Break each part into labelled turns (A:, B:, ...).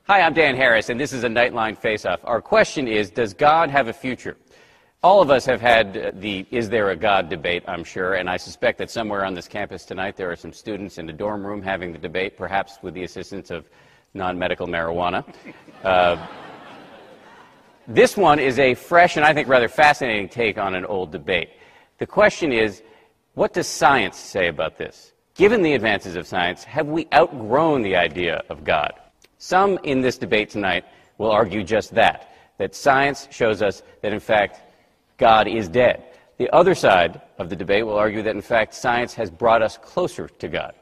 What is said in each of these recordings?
A: Hi, I'm Dan Harris, and this is a Nightline Face-Off. Our question is, does God have a future? All of us have had the is there a God debate, I'm sure, and I suspect that somewhere on this campus tonight there are some students in the dorm room having the debate, perhaps with the assistance of non-medical marijuana. This one is a fresh and I think rather fascinating take on an old debate. The question is, what does science say about this? Given the advances of science, have we outgrown the idea of God? Some in this debate tonight will argue just that science shows us that, in fact, God is dead. The other side of the debate will argue that, in fact, science has brought us closer to God.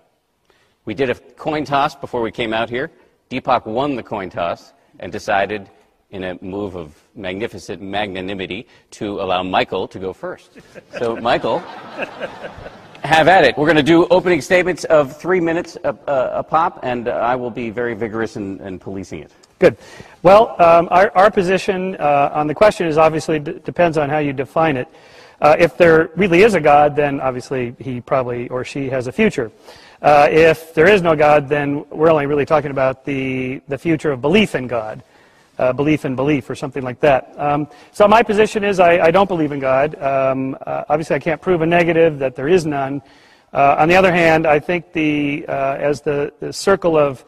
A: We did a coin toss before we came out here. Deepak won the coin toss and decided, in a move of magnificent magnanimity, to allow Michael to go first. So, Michael, have at it. We're going to do opening statements of 3 minutes a pop, and I will be very vigorous in policing it.
B: Good. Well, our position on the question is obviously depends on how you define it. If there really is a God, then obviously he probably or she has a future. If there is no God, then we're only really talking about the future of belief in God. Belief in belief or something like that. So my position is I don't believe in God. Obviously I can't prove a negative that there is none. On the other hand, I think as the circle of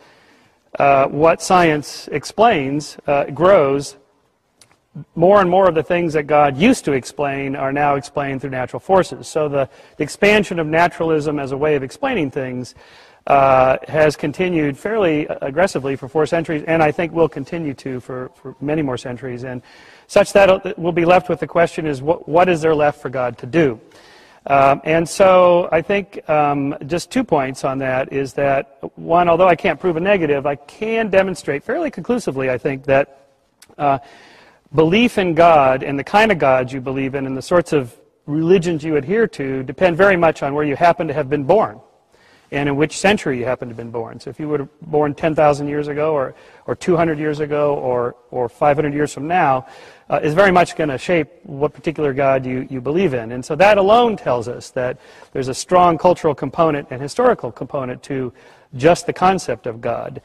B: what science explains grows, more and more of the things that God used to explain are now explained through natural forces. So the expansion of naturalism as a way of explaining things has continued fairly aggressively for 4 centuries, and I think will continue to for many more centuries, and such that we'll be left with the question is, what is there left for God to do? And so I think just 2 points on that is that, one, although I can't prove a negative, I can demonstrate fairly conclusively, I think, that belief in God and the kind of gods you believe in and the sorts of religions you adhere to depend very much on where you happen to have been born and in which century you happen to have been born. So if you were born 10,000 years ago or 200 years ago or 500 years from now, is very much going to shape what particular God you believe in. And so that alone tells us that there's a strong cultural component and historical component to just the concept of God.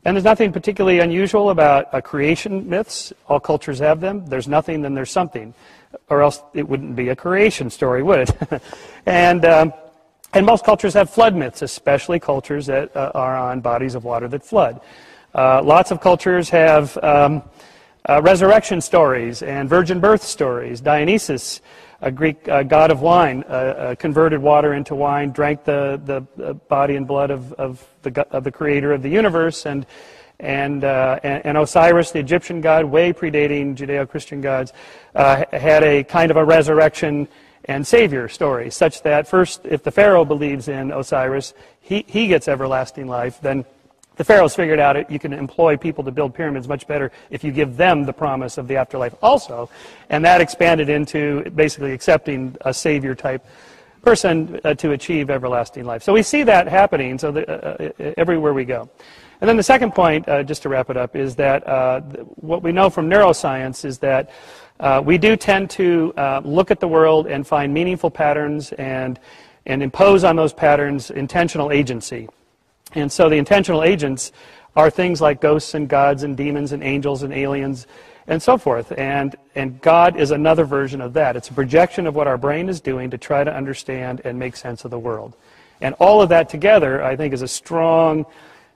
B: And there's nothing particularly unusual about creation myths. All cultures have them. There's nothing, then there's something. Or else it wouldn't be a creation story, would it? And most cultures have flood myths, especially cultures that are on bodies of water that flood. Lots of cultures have resurrection stories and virgin birth stories. Dionysus, a Greek god of wine, converted water into wine, drank the body and blood of the creator of the universe, and Osiris, the Egyptian god, way predating Judeo-Christian gods, had a kind of a resurrection and savior story, such that first, if the pharaoh believes in Osiris, he gets everlasting life. Then the pharaohs figured out you can employ people to build pyramids much better if you give them the promise of the afterlife also, and that expanded into basically accepting a savior type person to achieve everlasting life. So we see that happening everywhere we go. And then the second point, just to wrap it up, is that what we know from neuroscience is that we do tend to look at the world and find meaningful patterns and impose on those patterns intentional agency. And so the intentional agents are things like ghosts and gods and demons and angels and aliens and so forth. And God is another version of that. It's a projection of what our brain is doing to try to understand and make sense of the world. And all of that together, I think, is a strong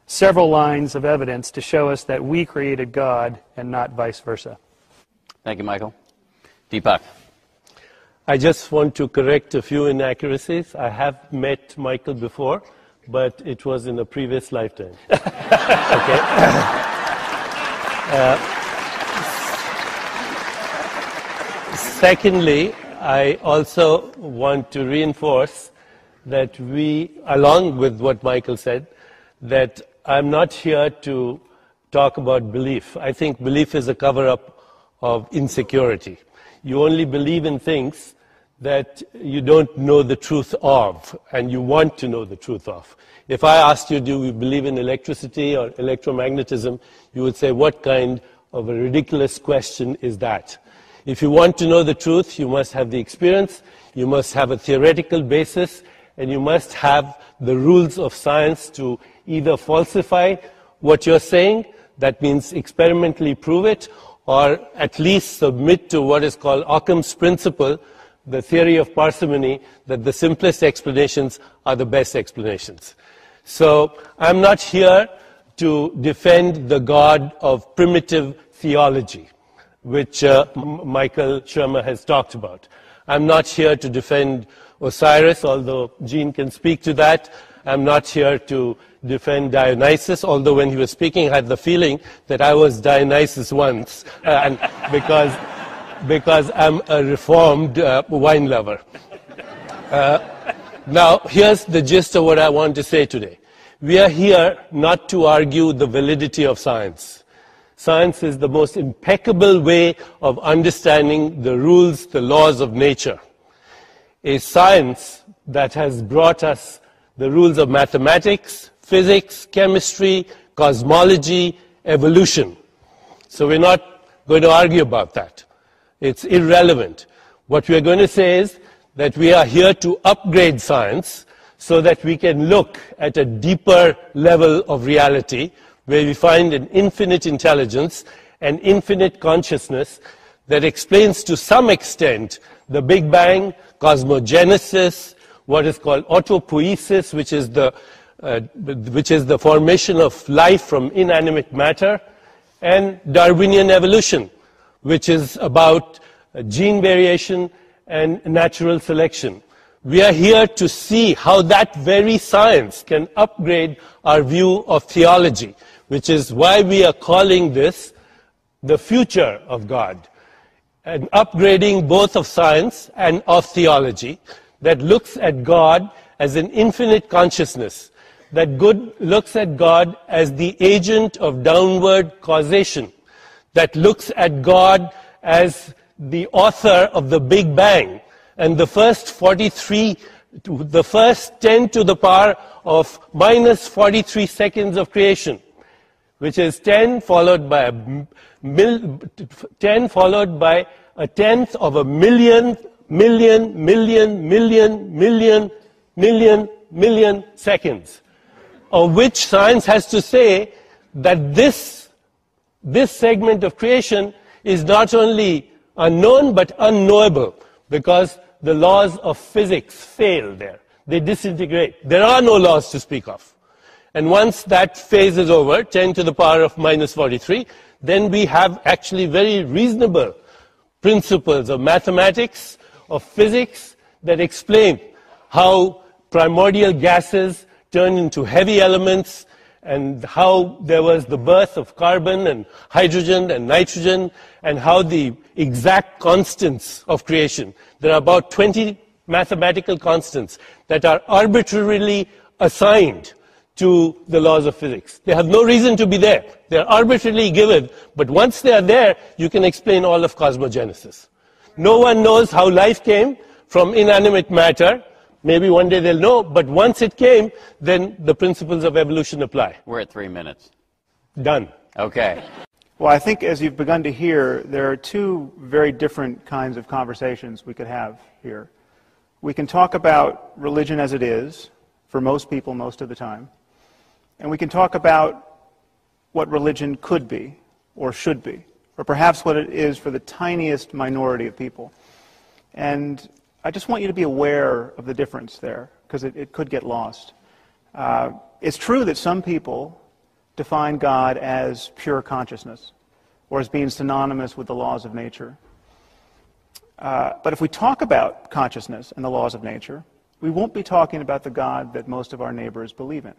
B: several lines of evidence to show us that we created God and not vice versa.
A: Thank you, Michael. Deepak.
C: I just want to correct a few inaccuracies. I have met Michael before, but it was in a previous lifetime. Okay. Secondly, I also want to reinforce that we, along with what Michael said, that I'm not here to talk about belief. I think belief is a cover-up of insecurity. You only believe in things that you don't know the truth of, and you want to know the truth of. If I asked you, do you believe in electricity or electromagnetism, you would say, what kind of a ridiculous question is that? If you want to know the truth, you must have the experience, you must have a theoretical basis, and you must have the rules of science to either falsify what you're saying, That means experimentally prove it, or at least submit to what is called Occam's principle, the theory of parsimony, that the simplest explanations are the best explanations. So I'm not here to defend the God of primitive theology, which Michael Shermer has talked about. I'm not here to defend Osiris, although Gene can speak to that. I'm not here to defend Dionysus, although when he was speaking, I had the feeling that I was Dionysus once, and because I'm a reformed wine lover. Now, here's the gist of what I want to say today. We are here not to argue the validity of science. Science is the most impeccable way of understanding the rules, the laws of nature. A science that has brought us the rules of mathematics, physics, chemistry, cosmology, evolution. So we're not going to argue about that. It's irrelevant. What we are going to say is that we are here to upgrade science so that we can look at a deeper level of reality where we find an infinite intelligence and infinite consciousness that explains to some extent the Big Bang, cosmogenesis, what is called autopoiesis, which is the formation of life from inanimate matter, and Darwinian evolution, which is about gene variation and natural selection. We are here to see how that very science can upgrade our view of theology, which is why we are calling this the future of God, an upgrading both of science and of theology that looks at God as an infinite consciousness, that looks at God as the agent of downward causation, that looks at God as the author of the Big Bang, and the first 10 to the power of minus 43 seconds of creation, which is 10 followed by a tenth of a million seconds, of which science has to say that this segment of creation is not only unknown but unknowable, because the laws of physics fail there. They disintegrate. There are no laws to speak of. And once that phase is over, 10 to the power of minus 43, then we have actually very reasonable principles of mathematics, of physics, that explain how primordial gases turn into heavy elements, and how there was the birth of carbon and hydrogen and nitrogen, and how the exact constants of creation. There are about 20 mathematical constants that are arbitrarily assigned to the laws of physics. They have no reason to be there. They are arbitrarily given, but once they are there, you can explain all of cosmogenesis. No one knows how life came from inanimate matter. Maybe one day they'll know, but once it came, then the principles of evolution apply.
A: We're at 3 minutes.
C: Done.
A: Okay.
B: Well, I think as you've begun to hear, there are two very different kinds of conversations we could have here. We can talk about religion as it is, for most people most of the time, and we can talk about what religion could be, or should be, or perhaps what it is for the tiniest minority of people. And I just want you to be aware of the difference there, because it could get lost. It's true that some people define God as pure consciousness, or as being synonymous with the laws of nature. But if we talk about consciousness and the laws of nature, we won't be talking about the God that most of our neighbors believe in,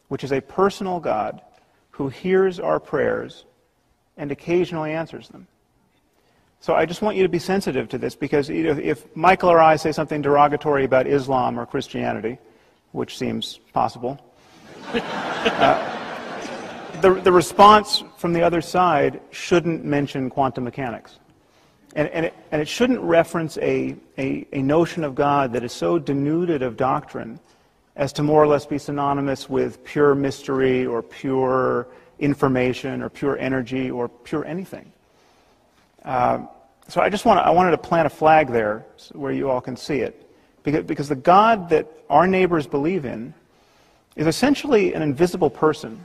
B: which is a personal God who hears our prayers and occasionally answers them. So I just want you to be sensitive to this, because if Michael or I say something derogatory about Islam or Christianity, which seems possible, the response from the other side shouldn't mention quantum mechanics. And it shouldn't reference a notion of God that is so denuded of doctrine as to more or less be synonymous with pure mystery or pure information or pure energy or pure anything. So I wanted to plant a flag there where you all can see it, because the God that our neighbors believe in is essentially an invisible person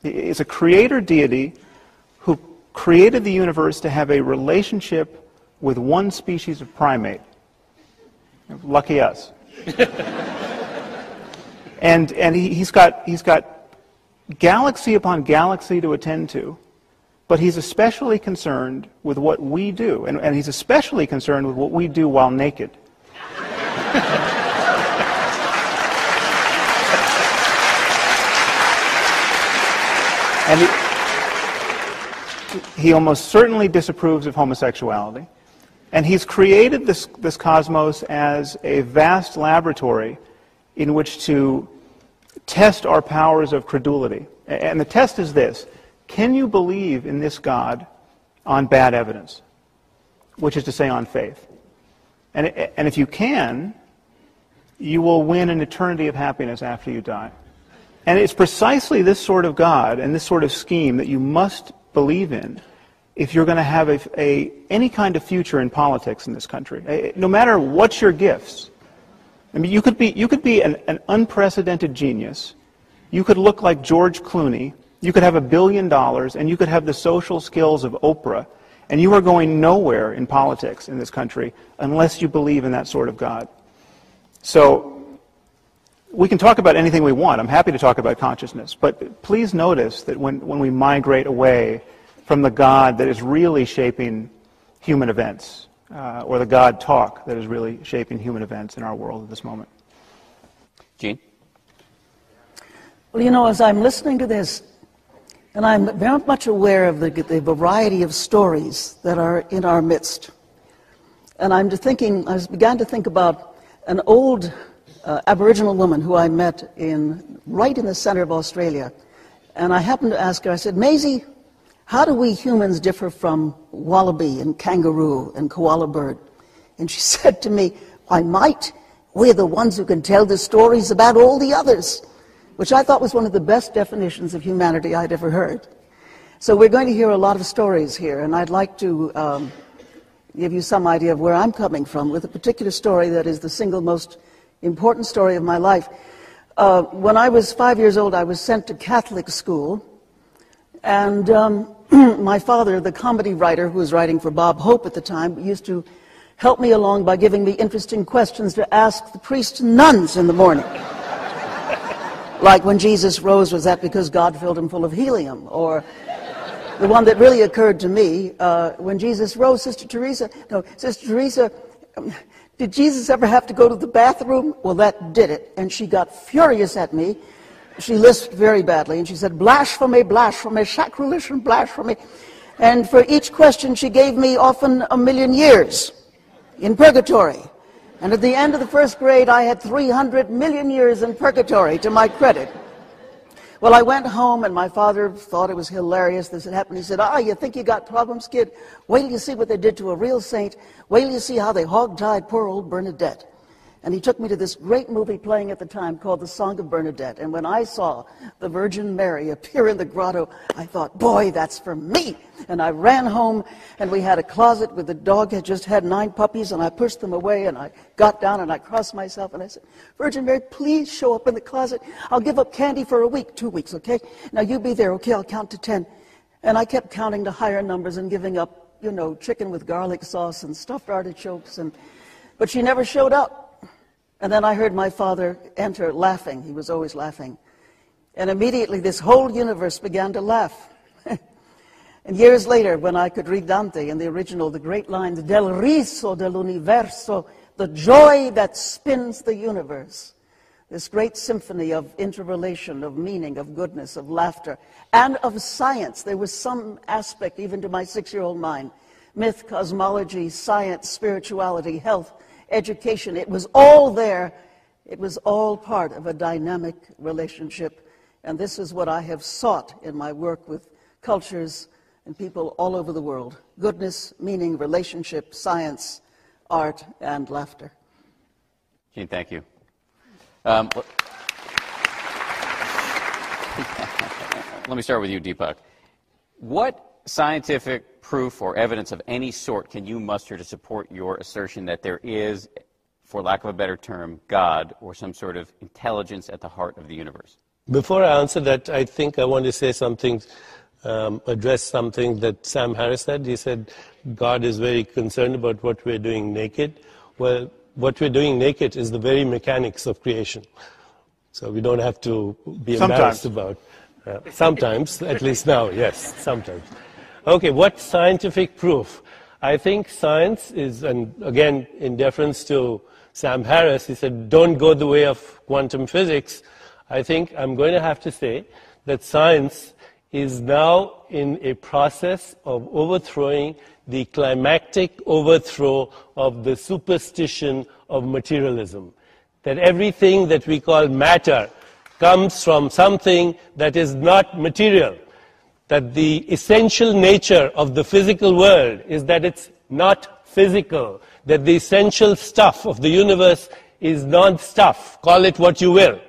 D: It's a creator deity who created the universe to have a relationship with one species of primate. Lucky us. and he's got galaxy upon galaxy to attend to, but he's especially concerned with what we do, and he's especially concerned with what we do while naked. And he almost certainly disapproves of homosexuality. And he's created this cosmos as a vast laboratory in which to test our powers of credulity. And the test is this: can you believe in this God on bad evidence? Which is to say, on faith. And if you can, you will win an eternity of happiness after you die. And it's precisely this sort of God and this sort of scheme that you must believe in if you're going to have any kind of future in politics in this country. No matter what your gifts. I mean, you could be an unprecedented genius. You could look like George Clooney. You could have $1 billion, and you could have the social skills of Oprah, and you are going nowhere in politics in this country unless you believe in that sort of God. So we can talk about anything we want. I'm happy to talk about consciousness, but please notice that when we migrate away from the God that is really shaping human events, or the God talk that is really shaping human events in our world at this moment.
A: Gene?
E: Well, you know, as I'm listening to this, and I'm very much aware of the variety of stories that are in our midst, and I began to think about an old Aboriginal woman who I met right in the center of Australia. And I happened to ask her, I said, Maisie, how do we humans differ from wallaby and kangaroo and koala bird? And she said to me, why, mate, we're the ones who can tell the stories about all the others, which I thought was one of the best definitions of humanity I'd ever heard. So we're going to hear a lot of stories here, and I'd like to give you some idea of where I'm coming from with a particular story that is the single most important story of my life. When I was 5 years old, I was sent to Catholic school, and my father, the comedy writer who was writing for Bob Hope at the time, used to help me along by giving me interesting questions to ask the priests and nuns in the morning. Like when Jesus rose, was that because God filled him full of helium? Or the one that really occurred to me, when Jesus rose, Sister Teresa, did Jesus ever have to go to the bathroom? Well, that did it. And she got furious at me. She lisped very badly, and she said, blasphemy, blasphemy, sacrilege and blasphemy. And for each question, she gave me often 1,000,000 years in purgatory. And at the end of the first grade, I had 300 million years in purgatory to my credit. Well, I went home, and my father thought it was hilarious this had happened. He said, you think you got problems, kid? Wait till you see what they did to a real saint. Wait till you see how they hog-tied poor old Bernadette. And he took me to this great movie playing at the time called The Song of Bernadette. And when I saw the Virgin Mary appear in the grotto, I thought, boy, that's for me. And I ran home, and we had a closet where the dog had just had 9 puppies, and I pushed them away, and I got down, and I crossed myself, and I said, Virgin Mary, please show up in the closet. I'll give up candy for a week, 2 weeks, okay? Now, you be there, okay? I'll count to 10. And I kept counting to higher numbers and giving up, chicken with garlic sauce and stuffed artichokes, but she never showed up. And then I heard my father enter laughing. He was always laughing. And immediately this whole universe began to laugh. And years later, when I could read Dante in the original, the great line, del riso dell'universo, the joy that spins the universe, this great symphony of interrelation, of meaning, of goodness, of laughter, and of science. There was some aspect, even to my 6-year-old mind, myth, cosmology, science, spirituality, health, education. It was all there. It was all part of a dynamic relationship. And this is what I have sought in my work with cultures and people all over the world. Goodness, meaning, relationship, science, art, and laughter.
A: Gene, thank you. Let me start with you, Deepak. What scientific proof or evidence of any sort can you muster to support your assertion that there is, for lack of a better term, God or some sort of intelligence at the heart of the universe?
C: Before I answer that, I think I want to say something, address something that Sam Harris said. He said, God is very concerned about what we're doing naked. Well, what we're doing naked is the very mechanics of creation. So we don't have to be embarrassed about sometimes, at least now, yes, sometimes. Okay, what scientific proof? I think science is, and again, in deference to Sam Harris, he said, don't go the way of quantum physics. I think I'm going to have to say that science is now in a process of overthrowing the climactic overthrow of the superstition of materialism. That everything that we call matter comes from something that is not material. That the essential nature of the physical world is that it's not physical. That the essential stuff of the universe is non-stuff. Call it what you will.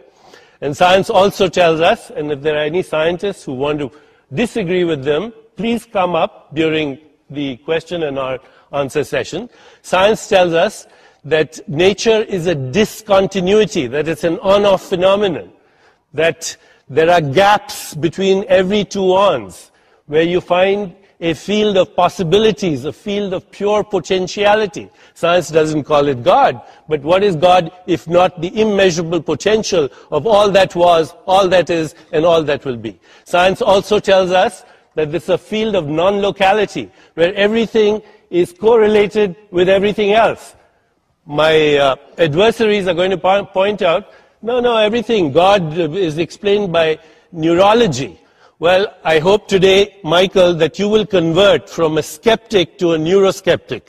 C: And science also tells us, and if there are any scientists who want to disagree with them, please come up during the question and answer session. Science tells us that nature is a discontinuity, that it's an on-off phenomenon, that there are gaps between every two ons, where you find a field of possibilities, a field of pure potentiality. Science doesn't call it God, but what is God if not the immeasurable potential of all that was, all that is, and all that will be? Science also tells us that this is a field of non-locality, where everything is correlated with everything else. My adversaries are going to point out, no, everything. God is explained by neurology. Well, I hope today, Michael, that you will convert from a skeptic to a neuroskeptic,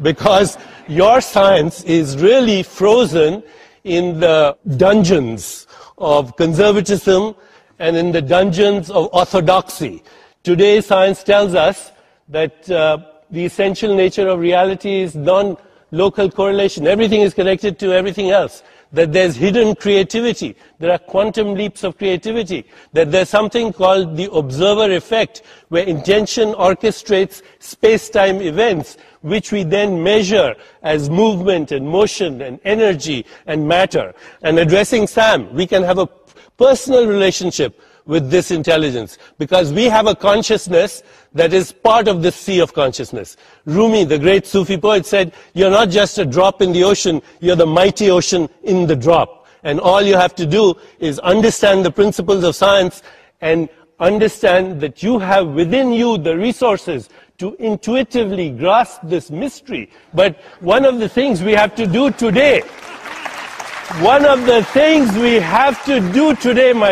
C: because your science is really frozen in the dungeons of conservatism and in the dungeons of orthodoxy. Today, science tells us that the essential nature of reality is non-local correlation. Everything is connected to everything else. That there's hidden creativity, there are quantum leaps of creativity, that there's something called the observer effect, where intention orchestrates space-time events, which we then measure as movement and motion and energy and matter. And addressing Sam, we can have a personal relationship with this intelligence, because we have a consciousness that is part of the sea of consciousness. Rumi, the great Sufi poet, said, you're not just a drop in the ocean, you're the mighty ocean in the drop. And all you have to do is understand the principles of science and understand that you have within you the resources to intuitively grasp this mystery. But one of the things we have to do today, my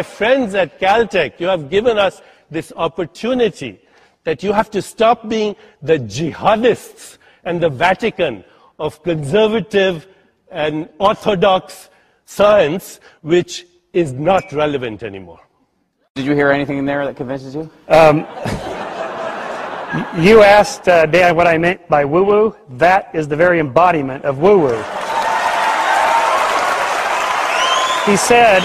C: friends at Caltech, you have given us this opportunity that you have to stop being the jihadists and the Vatican of conservative and orthodox science, which is not relevant anymore.
A: Did you hear anything in there that convinces you?
B: You asked Dan what I meant by woo-woo. That is the very embodiment of woo-woo. He said,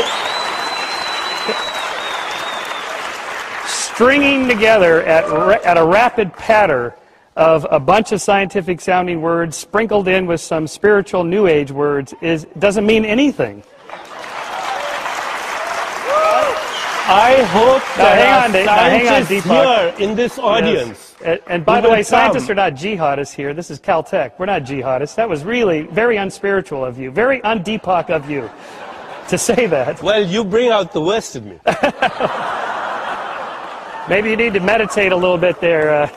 B: stringing together at a rapid patter of a bunch of scientific sounding words sprinkled in with some spiritual new age words doesn't mean anything.
C: I hope that
B: hang on, Deepak.
C: Here in this audience.
B: Yes. And by the way, scientists are not jihadists here. This is Caltech. We're not jihadists. That was really very unspiritual of you, very un-Deepak of you to say that.
C: Well, you bring out the worst in me.
B: Maybe you need to meditate a little bit there.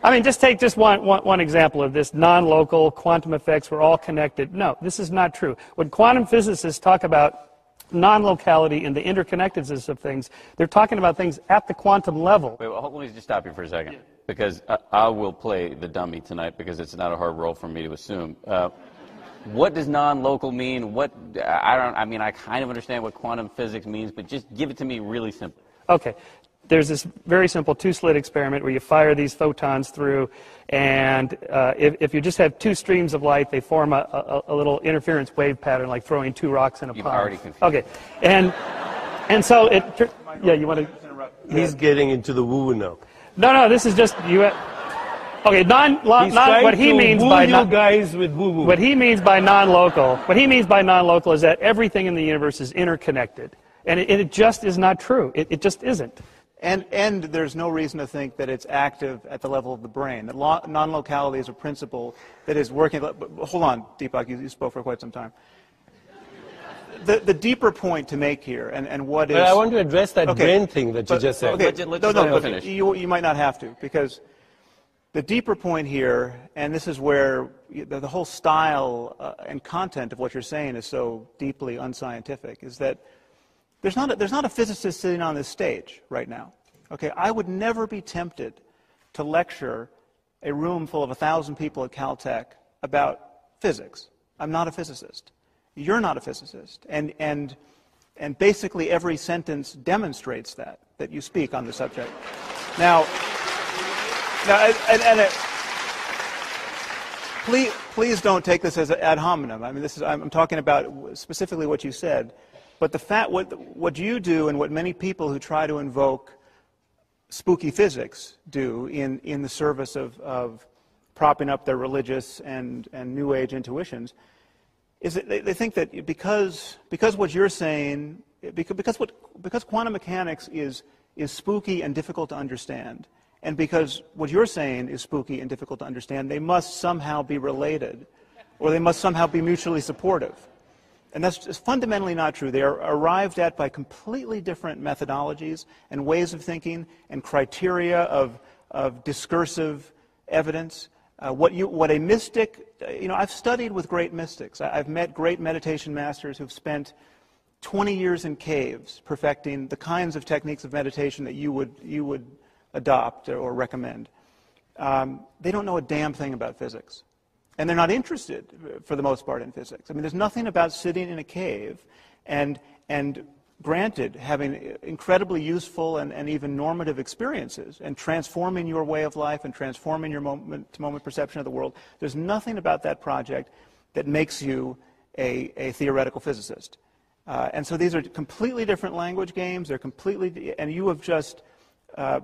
B: I mean, just take one example of this. Non-local, quantum effects, we're all connected. No, this is not true. When quantum physicists talk about non-locality and the interconnectedness of things, they're talking about things at the quantum level.
A: Wait, well, let me just stop you for a second, because I will play the dummy tonight, because it's not a hard role for me to assume. What does non-local mean? I mean, I kind of understand what quantum physics means, but just give it to me really simply.
B: Okay. There's this very simple two-slit experiment where you fire these photons through, and if you just have two streams of light, they form a little interference wave pattern, like throwing two rocks in a pond.
A: You've already confused.
B: Okay. And so it... Yeah, you want to...
C: He's getting into the woo-woo now.
B: No, this is just... Okay, what he means by non-local is that everything in the universe is interconnected. And it just is not true. It just isn't.
D: And there's no reason to think that it's active at the level of the brain. That non-locality is a principle that is working. Hold on, Deepak, you spoke for quite some time. The deeper point to make here, and what is...
C: But I want to address that brain thing that you just said.
A: Okay, let's finish.
D: You might not have to, because the deeper point here, and this is where the whole style and content of what you're saying is so deeply unscientific, is that there's not a physicist sitting on this stage right now. Okay, I would never be tempted to lecture a room full of 1,000 people at Caltech about physics. I'm not a physicist. You're not a physicist. And basically every sentence demonstrates that you speak on the subject. Now please don't take this as ad hominem. I mean, I'm talking about specifically what you said. But the fact, what you do and what many people who try to invoke spooky physics do in the service of propping up their religious and New Age intuitions is that they think that because what you're saying, because quantum mechanics is spooky and difficult to understand, and because what you're saying is spooky and difficult to understand, they must somehow be related, or they must somehow be mutually supportive. And that's just fundamentally not true. They are arrived at by completely different methodologies and ways of thinking and criteria of discursive evidence. What a mystic, I've studied with great mystics. I've met great meditation masters who've spent 20 years in caves perfecting the kinds of techniques of meditation that you would adopt or recommend. They don't know a damn thing about physics. And they're not interested, for the most part, in physics. I mean, there's nothing about sitting in a cave and granted, having incredibly useful and even normative experiences and transforming your way of life and transforming your moment-to-moment perception of the world. There's nothing about that project that makes you a theoretical physicist. And so these are completely different language games. They're completely, and you have just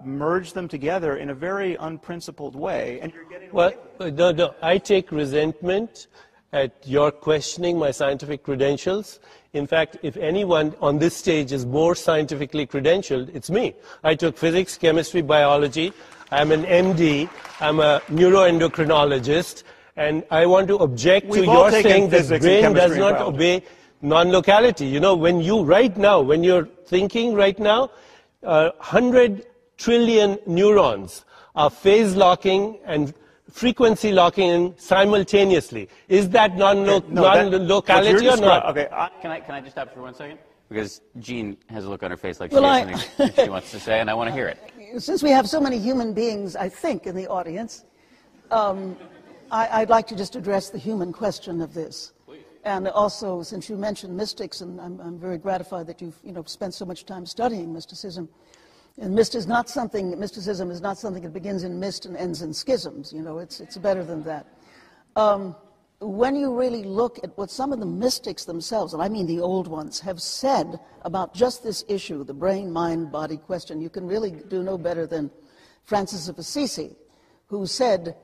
D: merge them together in a very unprincipled way, and you're getting away with it.
C: No, I take resentment at your questioning my scientific credentials. In fact, if anyone on this stage is more scientifically credentialed, it's me. I took physics, chemistry, biology. I'm an MD. I'm a neuroendocrinologist, and I want to object to your saying that brain does not obey non-locality. When you're thinking right now, 100 trillion neurons are phase locking and frequency locking simultaneously. Is that non-locality or not?
A: Okay, can I just stop for 1 second? Because Jean has a look on her face like she has something she wants to say, and I want to hear it.
E: Since we have so many human beings, I think, in the audience, I'd like to just address the human question of this. Please. And also, since you mentioned mystics, and I'm very gratified that you've spent so much time studying mysticism. And mysticism is not something that begins in mist and ends in schisms. It's better than that. When you really look at what some of the mystics themselves, and I mean the old ones, have said about just this issue, the brain, mind, body question, you can really do no better than Francis of Assisi, who said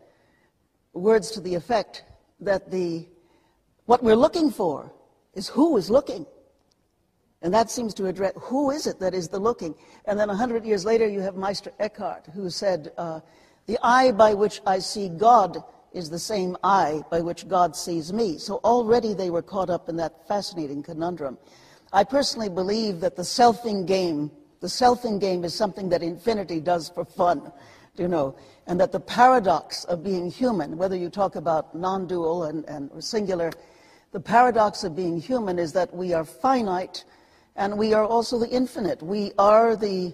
E: words to the effect that what we're looking for is who is looking. And that seems to address who is it that is the looking. And then 100 years later, you have Meister Eckhart, who said, the eye by which I see God is the same eye by which God sees me. So already they were caught up in that fascinating conundrum. I personally believe that the selfing game is something that infinity does for fun, and that the paradox of being human, whether you talk about non-dual and singular, the paradox of being human is that we are finite, and we are also the infinite. We are we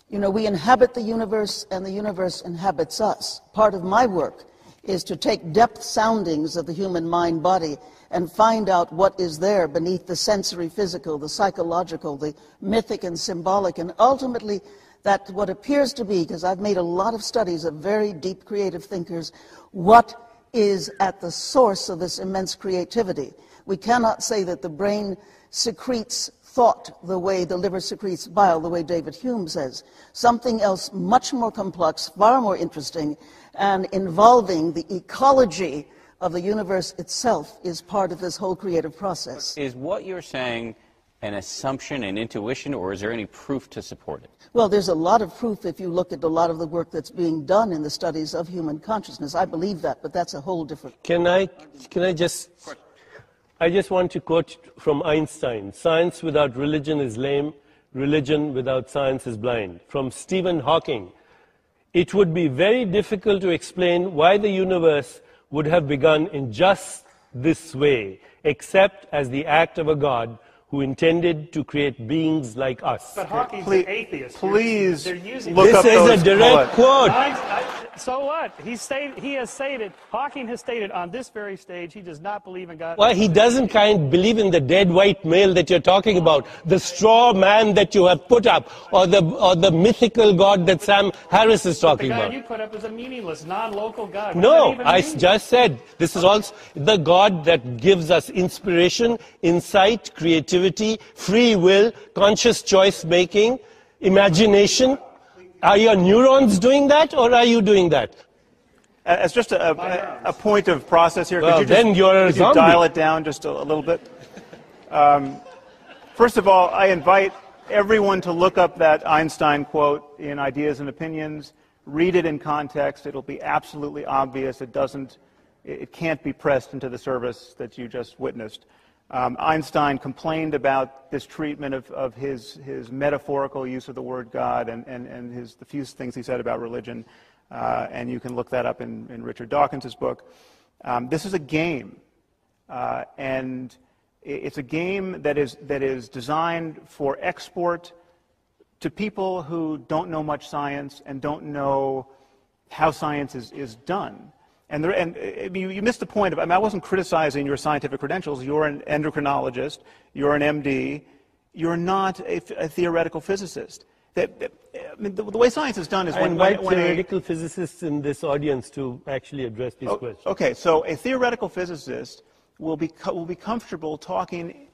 E: inhabit the universe, and the universe inhabits us. Part of my work is to take depth soundings of the human mind-body and find out what is there beneath the sensory physical, the psychological, the mythic and symbolic, and ultimately that what appears to be, because I've made a lot of studies of very deep creative thinkers, what is at the source of this immense creativity. We cannot say that the brain secretes thought the way the liver secretes bile, the way David Hume says. Something else much more complex, far more interesting, and involving the ecology of the universe itself is part of this whole creative process.
A: Is what you're saying an assumption and intuition, or is there any proof to support it?
E: Well, there's a lot of proof if you look at a lot of the work that's being done in the studies of human consciousness. I believe that, but that's a whole different...
C: I just want to quote from Einstein, "Science without religion is lame, religion without science is blind." From Stephen Hawking, "It would be very difficult to explain why the universe would have begun in just this way, except as the act of a God who intended to create beings like us."
B: But Hawking's an atheist.
D: Please
B: They're using
D: look up
C: This is
D: those
C: a direct quote.
B: So what? He has stated, Hawking has stated on this very stage, he does not believe in God.
C: Why, he doesn't believe in the dead white male that you're talking about, the straw man that you have put up, or the mythical God that Sam Harris is talking
B: The God
C: about.
B: you put up is a meaningless, non-local God. What
C: No,
B: does that
C: I
B: even mean?
C: just said, this is also the God that gives us inspiration, insight, creativity, free will, conscious choice making, imagination. Are your neurons doing that, or are you doing that?
D: As just a point of process here,
C: Well,
D: could you,
C: then you're a
D: could you
C: zombie.
D: dial it down just a little bit? First of all, I invite everyone to look up that Einstein quote in Ideas and Opinions, read it in context. It'll be absolutely obvious. It can't be pressed into the service that you just witnessed. Einstein complained about this treatment of his metaphorical use of the word God and the few things he said about religion, and you can look that up in Richard Dawkins' book. This is a game, and it's a game that is designed for export to people who don't know much science and don't know how science is done. And you missed the point of, I wasn't criticizing your scientific credentials. You're an endocrinologist, you're an MD, you're not a theoretical physicist. The way science is done is
C: I invite theoretical physicists in this audience to actually address these questions.
D: Okay, so a theoretical physicist will be comfortable talking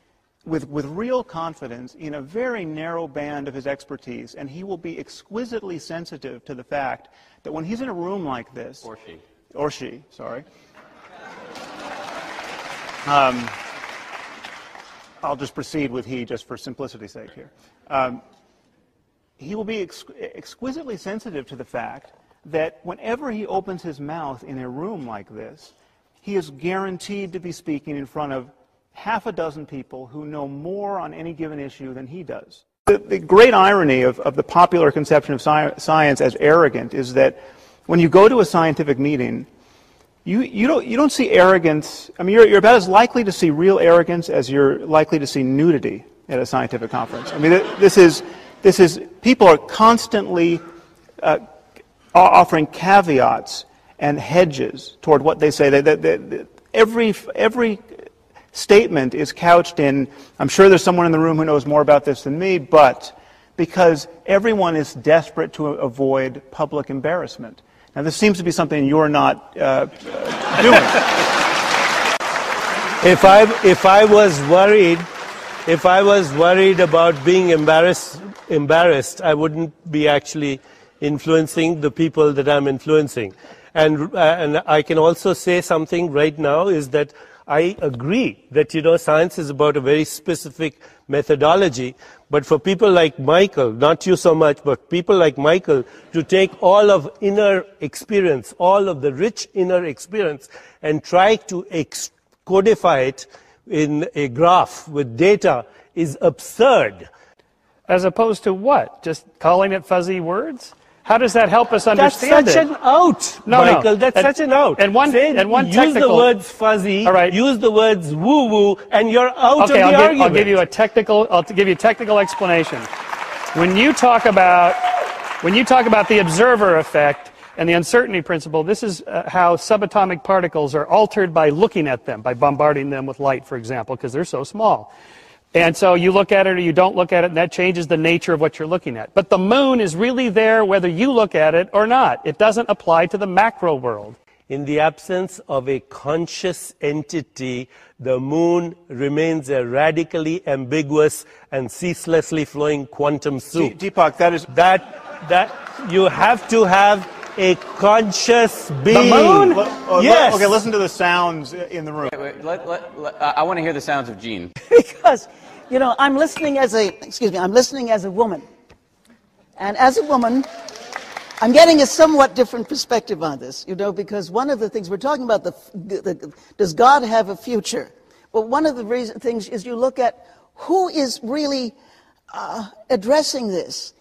D: with real confidence in a very narrow band of his expertise, and he will be exquisitely sensitive to the fact that when he's in a room like this, or she, sorry. I'll just proceed with he just for simplicity's sake here. He will be exquisitely sensitive to the fact that whenever he opens his mouth in a room like this, he is guaranteed to be speaking in front of half a dozen people who know more on any given issue than he does. The great irony of the popular conception of science as arrogant is that when you go to a scientific meeting, you don't see arrogance. I mean, you're about as likely to see real arrogance as you're likely to see nudity at a scientific conference. I mean, this is people are constantly offering caveats and hedges toward what they say. Every statement is couched in, I'm sure there's someone in the room who knows more about this than me, but because everyone is desperate to avoid public embarrassment. Now, this seems to be something you're not doing.
C: If I was worried about being embarrassed, I wouldn't be actually influencing the people that I'm influencing. And I can also say something right now is that I agree that, science is about a very specific methodology, but for people like Michael, not you so much, but people like Michael, to take all of inner experience, all of the rich inner experience, and try to codify it in a graph with data is absurd.
B: As opposed to what? Just calling it fuzzy words? How does that help us understand
C: That's such an out, Michael. That's such an out.
B: And one
C: use
B: technical,
C: the words fuzzy,
B: all right.
C: Use the words woo-woo, and you're out of the argument.
B: I'll give you a technical explanation. When you talk about the observer effect and the uncertainty principle, this is how subatomic particles are altered by looking at them, by bombarding them with light, for example, because they're so small. And so you look at it or you don't look at it, and that changes the nature of what you're looking at. But the moon is really there whether you look at it or not. It doesn't apply to the macro world.
C: In the absence of a conscious entity, the moon remains a radically ambiguous and ceaselessly flowing quantum soup.
D: Deepak,
C: that you have to have a conscious being.
B: The moon?
C: Yes.
D: Okay, listen to the sounds in the room.
A: I want to hear the sounds of Gene.
E: Because You know, I'm listening as a woman. And as a woman, I'm getting a somewhat different perspective on this, you know, because one of the things we're talking about, does God have a future? Well, one of the things is you look at who is really addressing this.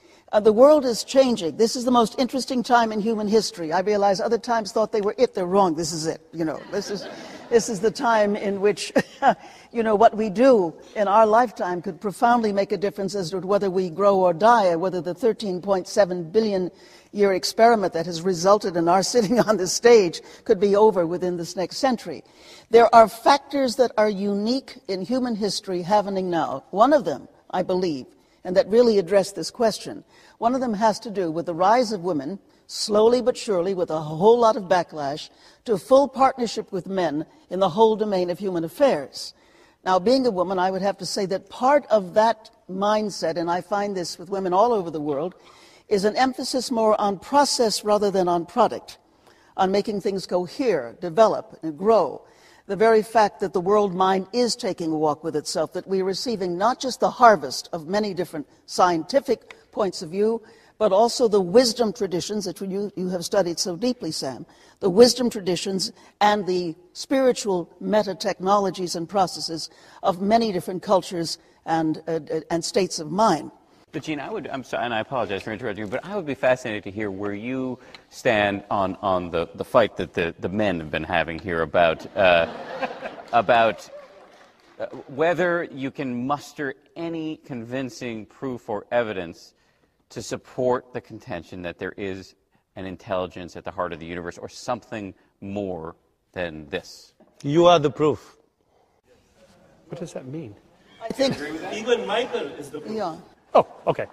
E: The world is changing. This is the most interesting time in human history. I realize other times thought they were it. They're wrong. This is it. You know, this is the time in which, you know, what we do in our lifetime could profoundly make a difference as to whether we grow or die, or whether the 13.7 billion year experiment that has resulted in our sitting on this stage could be over within this next century. There are factors that are unique in human history happening now. One of them, I believe, and that really address this question. One of them has to do with the rise of women, slowly but surely, with a whole lot of backlash, to a full partnership with men in the whole domain of human affairs. Now, being a woman, I would have to say that part of that mindset, and I find this with women all over the world, is an emphasis more on process rather than on product, on making things cohere, develop, and grow. The very fact that the world mind is taking a walk with itself, that we're receiving not just the harvest of many different scientific points of view, but also the wisdom traditions that you have studied so deeply, Sam, the wisdom traditions and the spiritual meta-technologies and processes of many different cultures and states of mind.
A: But Jean, I'm sorry, and I apologize for interrupting you, but I would be fascinated to hear where you stand on the fight that the men have been having here about whether you can muster any convincing proof or evidence to support the contention that there is an intelligence at the heart of the universe, or something more than this.
C: You are the proof.
B: What does that mean?
E: I think
C: Even Michael is the proof.
E: yeah.
B: Oh, okay.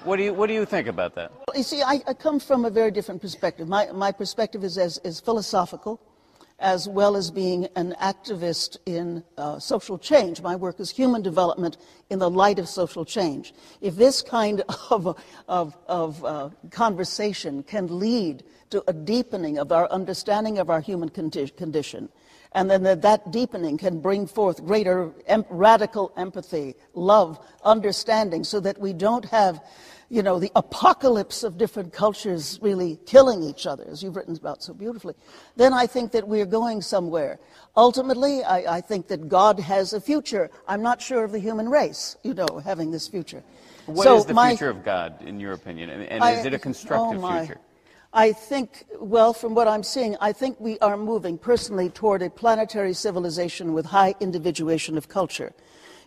A: What do you think about that?
E: You see, I come from a very different perspective. My perspective is philosophical, as well as being an activist in social change. My work is human development in the light of social change. If this kind of conversation can lead to a deepening of our understanding of our human condition, and then that deepening can bring forth greater radical empathy, love, understanding, so that we don't have, you know, the apocalypse of different cultures really killing each other, as you've written about so beautifully, then I think that we're going somewhere. Ultimately, I think that God has a future. I'm not sure of the human race, you know, having this future.
A: What is the future of God, in your opinion? And is it a constructive future?
E: I think, well, from what I'm seeing, I think we are moving personally toward a planetary civilization with high individuation of culture,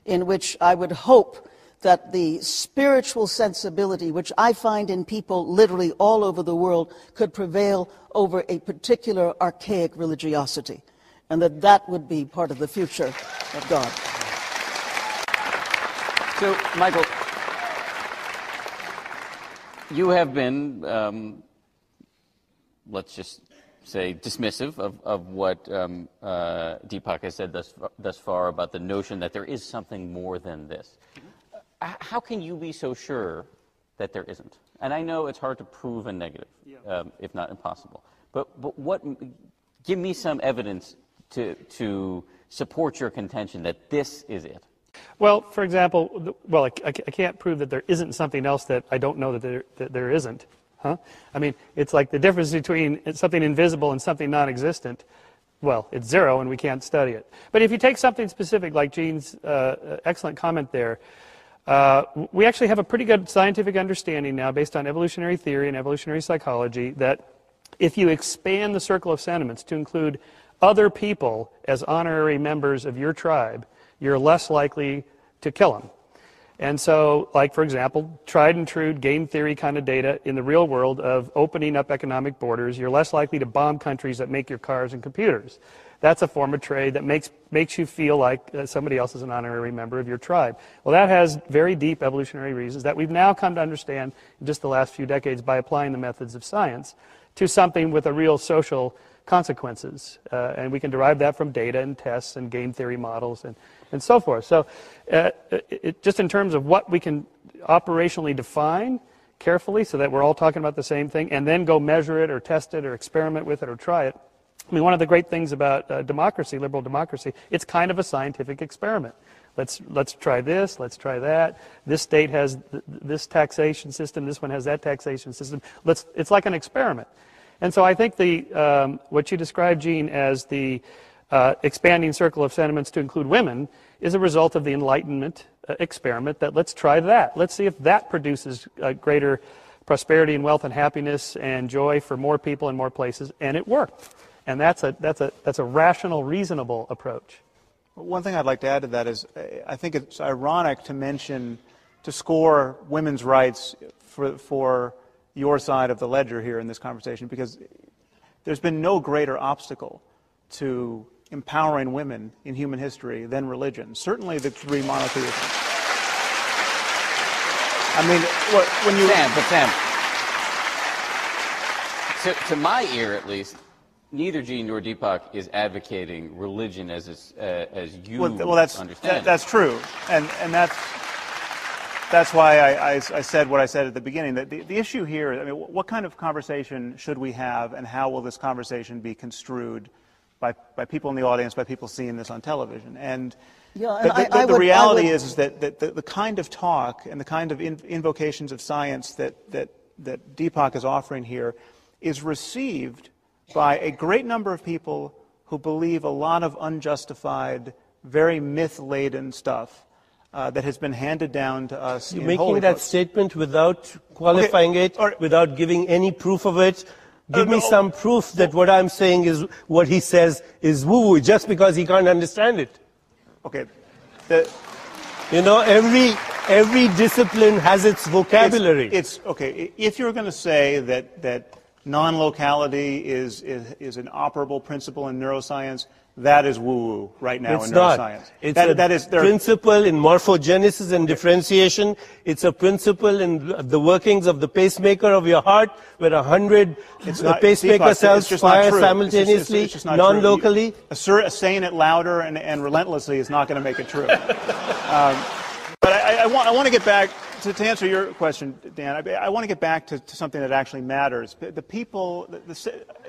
E: in which I would hope that the spiritual sensibility, which I find in people literally all over the world, could prevail over a particular archaic religiosity, and that would be part of the future of God.
A: So, Michael, you have been, let's just say, dismissive of what Deepak has said thus far about the notion that there is something more than this. How can you be so sure that there isn't? And I know it's hard to prove a negative, if not impossible. But what? Give me some evidence to support your contention that this is it.
B: Well, for example, I can't prove that there isn't something else that I don't know that there isn't. Huh? I mean, it's like the difference between something invisible and something non-existent. Well, it's zero and we can't study it. But if you take something specific like Jean's excellent comment there, we actually have a pretty good scientific understanding now based on evolutionary theory and evolutionary psychology that if you expand the circle of sentiments to include other people as honorary members of your tribe, you're less likely to kill them. And so, like, for example, tried and true game theory kind of data in the real world of opening up economic borders, you're less likely to bomb countries that make your cars and computers. That's a form of trade that makes you feel like somebody else is an honorary member of your tribe. Well, that has very deep evolutionary reasons that we've now come to understand in just the last few decades by applying the methods of science to something with a real social consequences. And we can derive that from data and tests and game theory models and so forth. So just in terms of what we can operationally define carefully so that we're all talking about the same thing and then go measure it or test it or experiment with it or try it. I mean, one of the great things about democracy, liberal democracy, it's kind of a scientific experiment. Let's try this, let's try that. This state has this taxation system, this one has that taxation system. It's like an experiment. And so I think what you described, Gene, as the expanding circle of sentiments to include women is a result of the Enlightenment experiment that let's try that. Let's see if that produces greater prosperity and wealth and happiness and joy for more people in more places, and it worked. And that's a rational, reasonable approach.
D: One thing I'd like to add to that is I think it's ironic to score women's rights for your side of the ledger here in this conversation, because there's been no greater obstacle to empowering women in human history than religion. Certainly the three monotheists. I mean, when you...
A: Sam, to my ear at least, neither Gene nor Deepak is advocating religion as you understand it.
D: That's true, and that's why I said what I said at the beginning. That the issue here, I mean, what kind of conversation should we have, and how will this conversation be construed by people in the audience, by people seeing this on television? And the reality is that the kind of talk and the kind of invocations of science that Deepak is offering here is received by a great number of people who believe a lot of unjustified, very myth-laden stuff that has been handed down to us.
C: You're making that statement without qualifying it, without giving any proof of it. Give me some proof that what I'm saying is what he says is woo-woo, just because he can't understand it.
D: Okay.
C: Every discipline has its vocabulary.
D: It's okay. If you're going to say that non-locality is an operable principle in neuroscience, that is woo-woo right now in neuroscience.
C: It's a principle in morphogenesis and differentiation. It's a principle in the workings of the pacemaker of your heart, where 100 pacemaker cells fire simultaneously, non-locally.
D: Saying it louder and relentlessly is not going to make it true. But I want to get back to answer your question, Dan. I want to get back to something that actually matters. The people,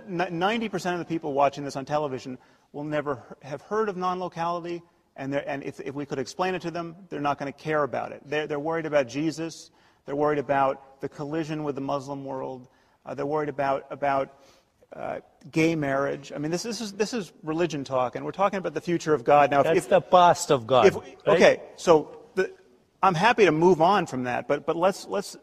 D: 90% of the people watching this on television will never have heard of non-locality, and if we could explain it to them, they're not going to care about it. They're worried about Jesus. They're worried about the collision with the Muslim world. They're worried about gay marriage. I mean, this is religion talk, and we're talking about the future of God. Now,
C: That's the past of God. Right?
D: Okay, so I'm happy to move on from that, but let's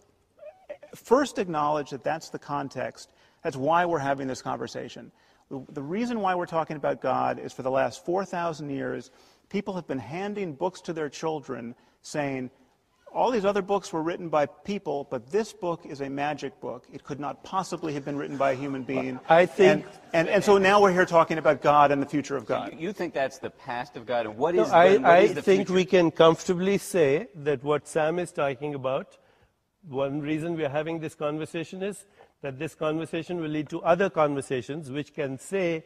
D: first acknowledge that that's the context. That's why we're having this conversation. The reason why we're talking about God is for the last 4,000 years, people have been handing books to their children saying, all these other books were written by people, but this book is a magic book. It could not possibly have been written by a human being.
C: I think...
D: And so now we're here talking about God and the future of God.
A: You think that's the past of God? And what is
C: I
A: the
C: think
A: future?
C: we can comfortably say that what Sam is talking about, one reason we are having this conversation is that this conversation will lead to other conversations which can say,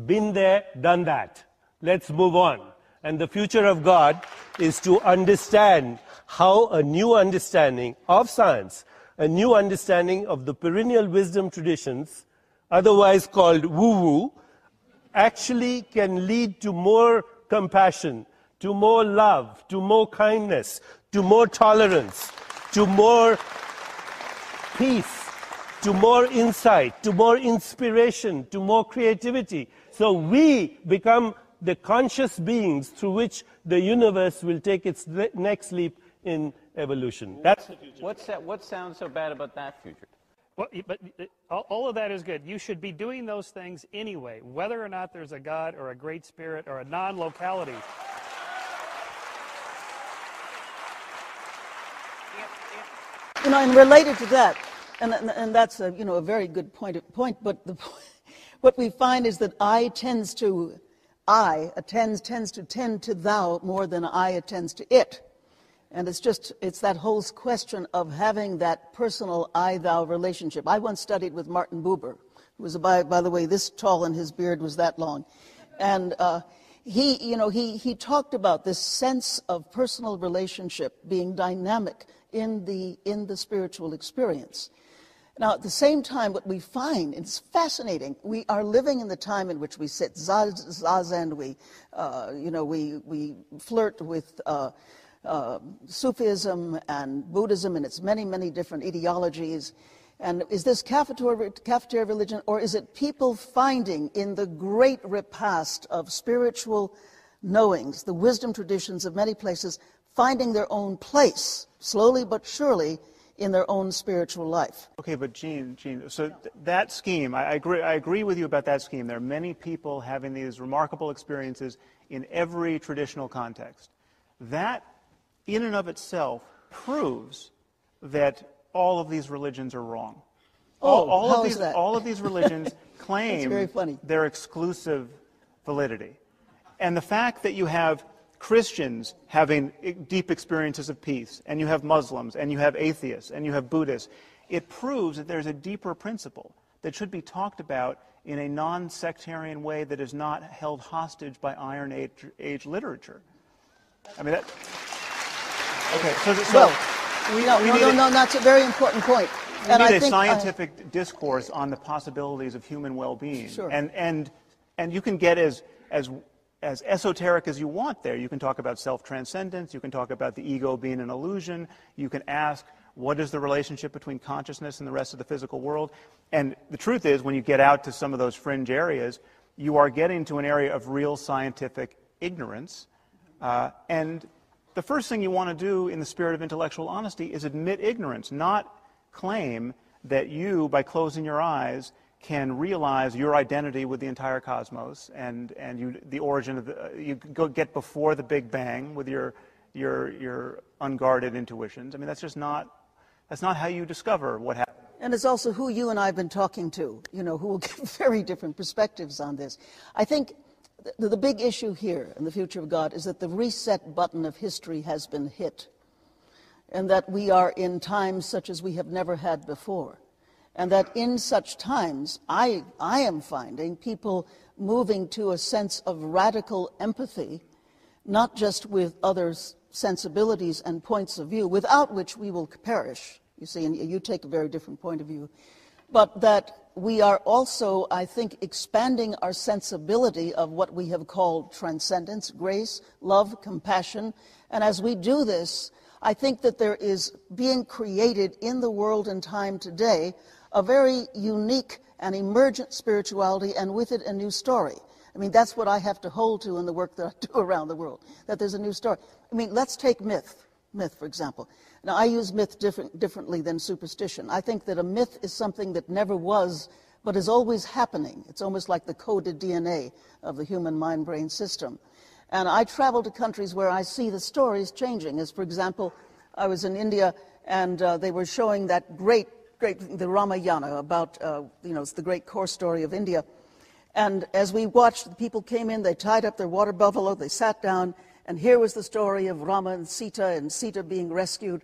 C: been there, done that. Let's move on. And the future of God is to understand how a new understanding of science, a new understanding of the perennial wisdom traditions, otherwise called woo-woo, actually can lead to more compassion, to more love, to more kindness, to more tolerance, to more peace, to more insight, to more inspiration, to more creativity. So we become the conscious beings through which the universe will take its next leap in evolution. That's the future.
A: What sounds so bad about that future?
B: Well, but all of that is good. You should be doing those things anyway, whether or not there's a God or a great spirit or a non-locality.
E: And related to that, and that's a very good point. But what we find is that I tends to tend to thou more than I attends to it. And it's that whole question of having that personal I-thou relationship. I once studied with Martin Buber, who was, by the way, this tall and his beard was that long. And he talked about this sense of personal relationship being dynamic in the spiritual experience. Now, at the same time, what we find, it's fascinating, we are living in the time in which we sit zazen, we flirt with Sufism and Buddhism and its many, many different ideologies. And is this cafeteria religion, or is it people finding in the great repast of spiritual knowings, the wisdom traditions of many places, finding their own place, slowly but surely, in their own spiritual life?
D: Okay, but Gene, so that scheme, I agree with you about that scheme. There are many people having these remarkable experiences in every traditional context. That, in and of itself, proves that all of these religions are wrong. All of these religions claim their exclusive validity. And the fact that you have Christians having deep experiences of peace, and you have Muslims, and you have atheists, and you have Buddhists, it proves that there's a deeper principle that should be talked about in a non-sectarian way that is not held hostage by Iron Age literature. I mean, that... Okay,
E: no, that's a very important point.
D: We need a scientific discourse on the possibilities of human well-being.
E: Sure.
D: And you can get as esoteric as you want there. You can talk about self-transcendence. You can talk about the ego being an illusion. You can ask, what is the relationship between consciousness and the rest of the physical world? And the truth is, when you get out to some of those fringe areas, you are getting to an area of real scientific ignorance. And the first thing you want to do in the spirit of intellectual honesty is admit ignorance, not claim that you, by closing your eyes, can realize your identity with the entire cosmos, and the origin of you go get before the Big Bang with your unguarded intuitions. I mean, that's not how you discover what happened.
E: And it's also who you and I have been talking to, who will give very different perspectives on this. I think the big issue here in the future of God is that the reset button of history has been hit, and that we are in times such as we have never had before. And that in such times, I am finding people moving to a sense of radical empathy, not just with others' sensibilities and points of view, without which we will perish, you see, and you take a very different point of view, but that we are also, I think, expanding our sensibility of what we have called transcendence, grace, love, compassion. And as we do this, I think that there is being created in the world and time today a very unique and emergent spirituality, and with it a new story. I mean, that's what I have to hold to in the work that I do around the world, that there's a new story. I mean, let's take myth, for example. Now, I use myth differently than superstition. I think that a myth is something that never was, but is always happening. It's almost like the coded DNA of the human mind-brain system. And I travel to countries where I see the stories changing. As, for example, I was in India, and they were showing that great, the Ramayana, about, it's the great core story of India. And as we watched, the people came in, they tied up their water buffalo, they sat down, and here was the story of Rama and Sita being rescued.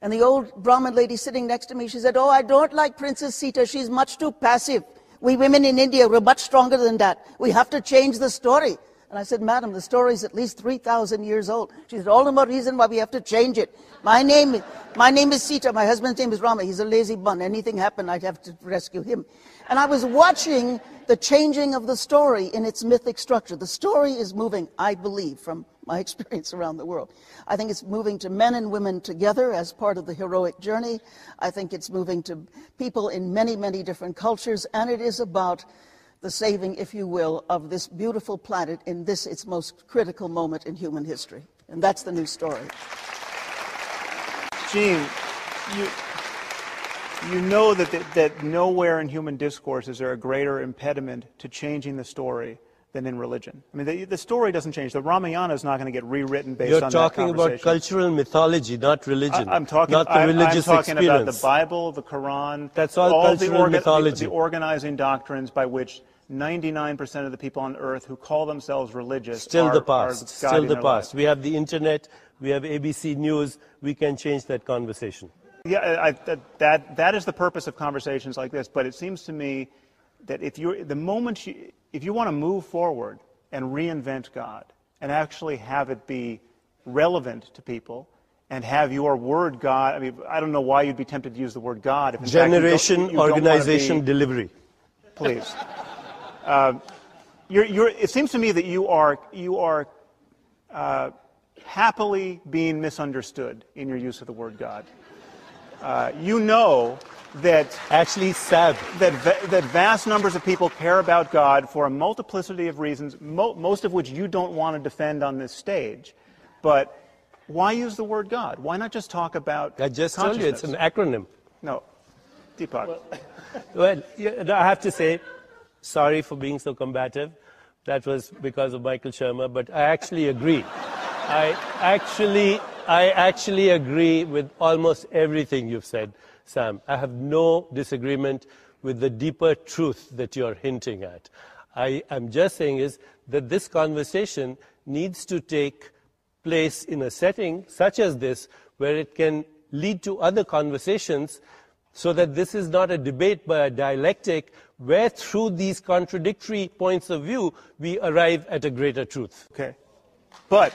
E: And the old Brahmin lady sitting next to me, she said, "Oh, I don't like Princess Sita, she's much too passive. We women in India, we're much stronger than that. We have to change the story." And I said, "Madam, the story is at least 3,000 years old." She said, "All the more reason why we have to change it. My name is Sita, my husband's name is Rama, he's a lazy bun. Anything happened, I'd have to rescue him." And I was watching the changing of the story in its mythic structure. The story is moving, I believe, from my experience around the world. I think it's moving to men and women together as part of the heroic journey. I think it's moving to people in many, many different cultures, and it is about the saving, if you will, of this beautiful planet in this, its most critical moment in human history. And that's the new story.
D: Gene, you know that nowhere in human discourse is there a greater impediment to changing the story than in religion. I mean, the story doesn't change. The Ramayana is not going to get rewritten based on that conversation.
C: You're talking about cultural mythology, not religion.
D: I'm talking
C: not the religious
D: I'm talking
C: experience.
D: About the Bible, the Quran.
C: That's all cultural mythology.
D: The organizing doctrines by which 99% of the people on earth who call themselves religious
C: Still
D: are
C: the past. Still the past.
D: Life.
C: We have the internet. We have ABC News. We can change that conversation.
D: Yeah, that is the purpose of conversations like this. But it seems to me that if you want to move forward and reinvent God and actually have it be relevant to people and have your word God. I mean, I don't know why you'd be tempted to use the word God. If in
C: Generation,
D: fact you don't
C: organization, delivery.
D: Please. It seems to me that you are happily being misunderstood in your use of the word God. You know that
C: actually sad
D: that vast numbers of people care about God for a multiplicity of reasons, most of which you don't want to defend on this stage. But why use the word God? Why not just talk about
C: I just told you it's an acronym.
D: No. Deepak.
C: Well, I have to say, sorry for being so combative. That was because of Michael Shermer, but I actually agree. I actually agree with almost everything you've said, Sam. I have no disagreement with the deeper truth that you're hinting at. I am just saying is that this conversation needs to take place in a setting such as this, where it can lead to other conversations, so that this is not a debate but a dialectic where through these contradictory points of view we arrive at a greater truth.
D: Okay. But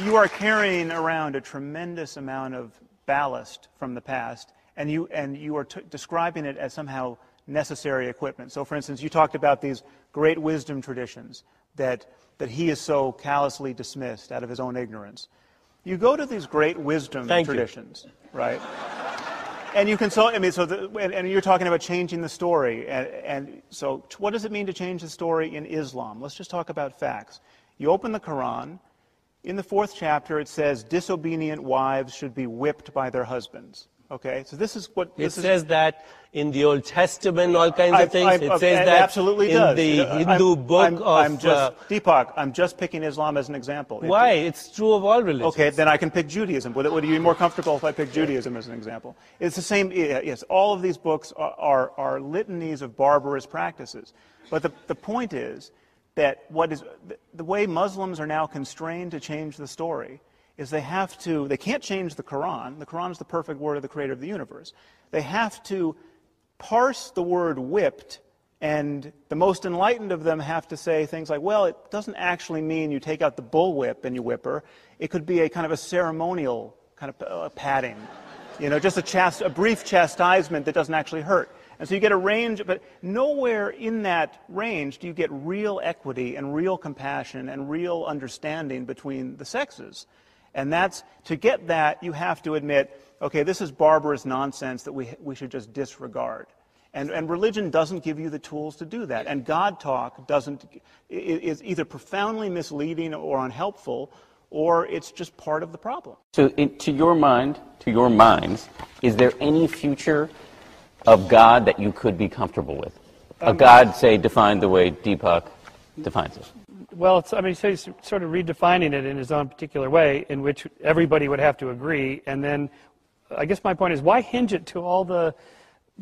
D: you are carrying around a tremendous amount of ballast from the past, and you are describing it as somehow necessary equipment. So, for instance, you talked about these great wisdom traditions that he is so callously dismissed out of his own ignorance. You go to these great wisdom traditions, right? And you consult. I mean, and you're talking about changing the story. And so, what does it mean to change the story in Islam? Let's just talk about facts. You open the Quran. In the 4th chapter, it says disobedient wives should be whipped by their husbands. Okay, so this is what
C: it says that in the Old Testament, all kinds of things. It says that
D: absolutely
C: in
D: does.
C: the Hindu book
D: Deepak, I'm just picking Islam as an example.
C: Why? It's true of all religions.
D: Okay, then I can pick Judaism. Would you be more comfortable if I pick Judaism as an example? It's the same. Yes, all of these books are litanies of barbarous practices. But the point is that the way Muslims are now constrained to change the story is they can't change the Quran. The Quran is the perfect word of the creator of the universe. They have to parse the word whipped, and the most enlightened of them have to say things like, well, it doesn't actually mean you take out the bullwhip and you whip her. It could be a kind of a ceremonial kind of patting, just a brief chastisement that doesn't actually hurt. And so you get a range, but nowhere in that range do you get real equity and real compassion and real understanding between the sexes. And to get that, you have to admit, okay, this is barbarous nonsense that we should just disregard. And religion doesn't give you the tools to do that. And God talk is either profoundly misleading or unhelpful, or it's just part of the problem.
A: So to your minds, is there any future of God that you could be comfortable with? A God, say, defined the way Deepak defines it.
B: Well, so he's sort of redefining it in his own particular way, in which everybody would have to agree. And then, I guess my point is, why hinge it to all the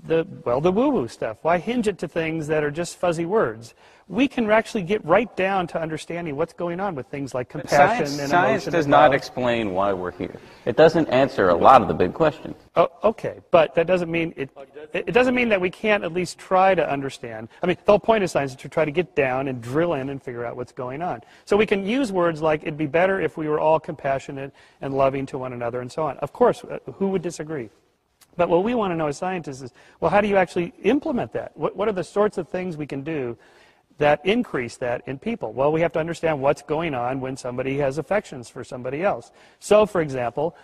B: woo-woo stuff? Why hinge it to things that are just fuzzy words? We can actually get right down to understanding what's going on with things like compassion and emotion.
A: Science does not explain why we're here. It doesn't answer a lot of the big questions.
B: Oh, okay, but that doesn't mean it doesn't mean that we can't at least try to understand. I mean, the whole point of science is to try to get down and drill in and figure out what's going on. So we can use words like, it'd be better if we were all compassionate and loving to one another and so on. Of course, who would disagree? But what we want to know as scientists is, well, how do you actually implement that? What are the sorts of things we can do that increase that in people? Well, we have to understand what's going on when somebody has affections for somebody else. So, for example,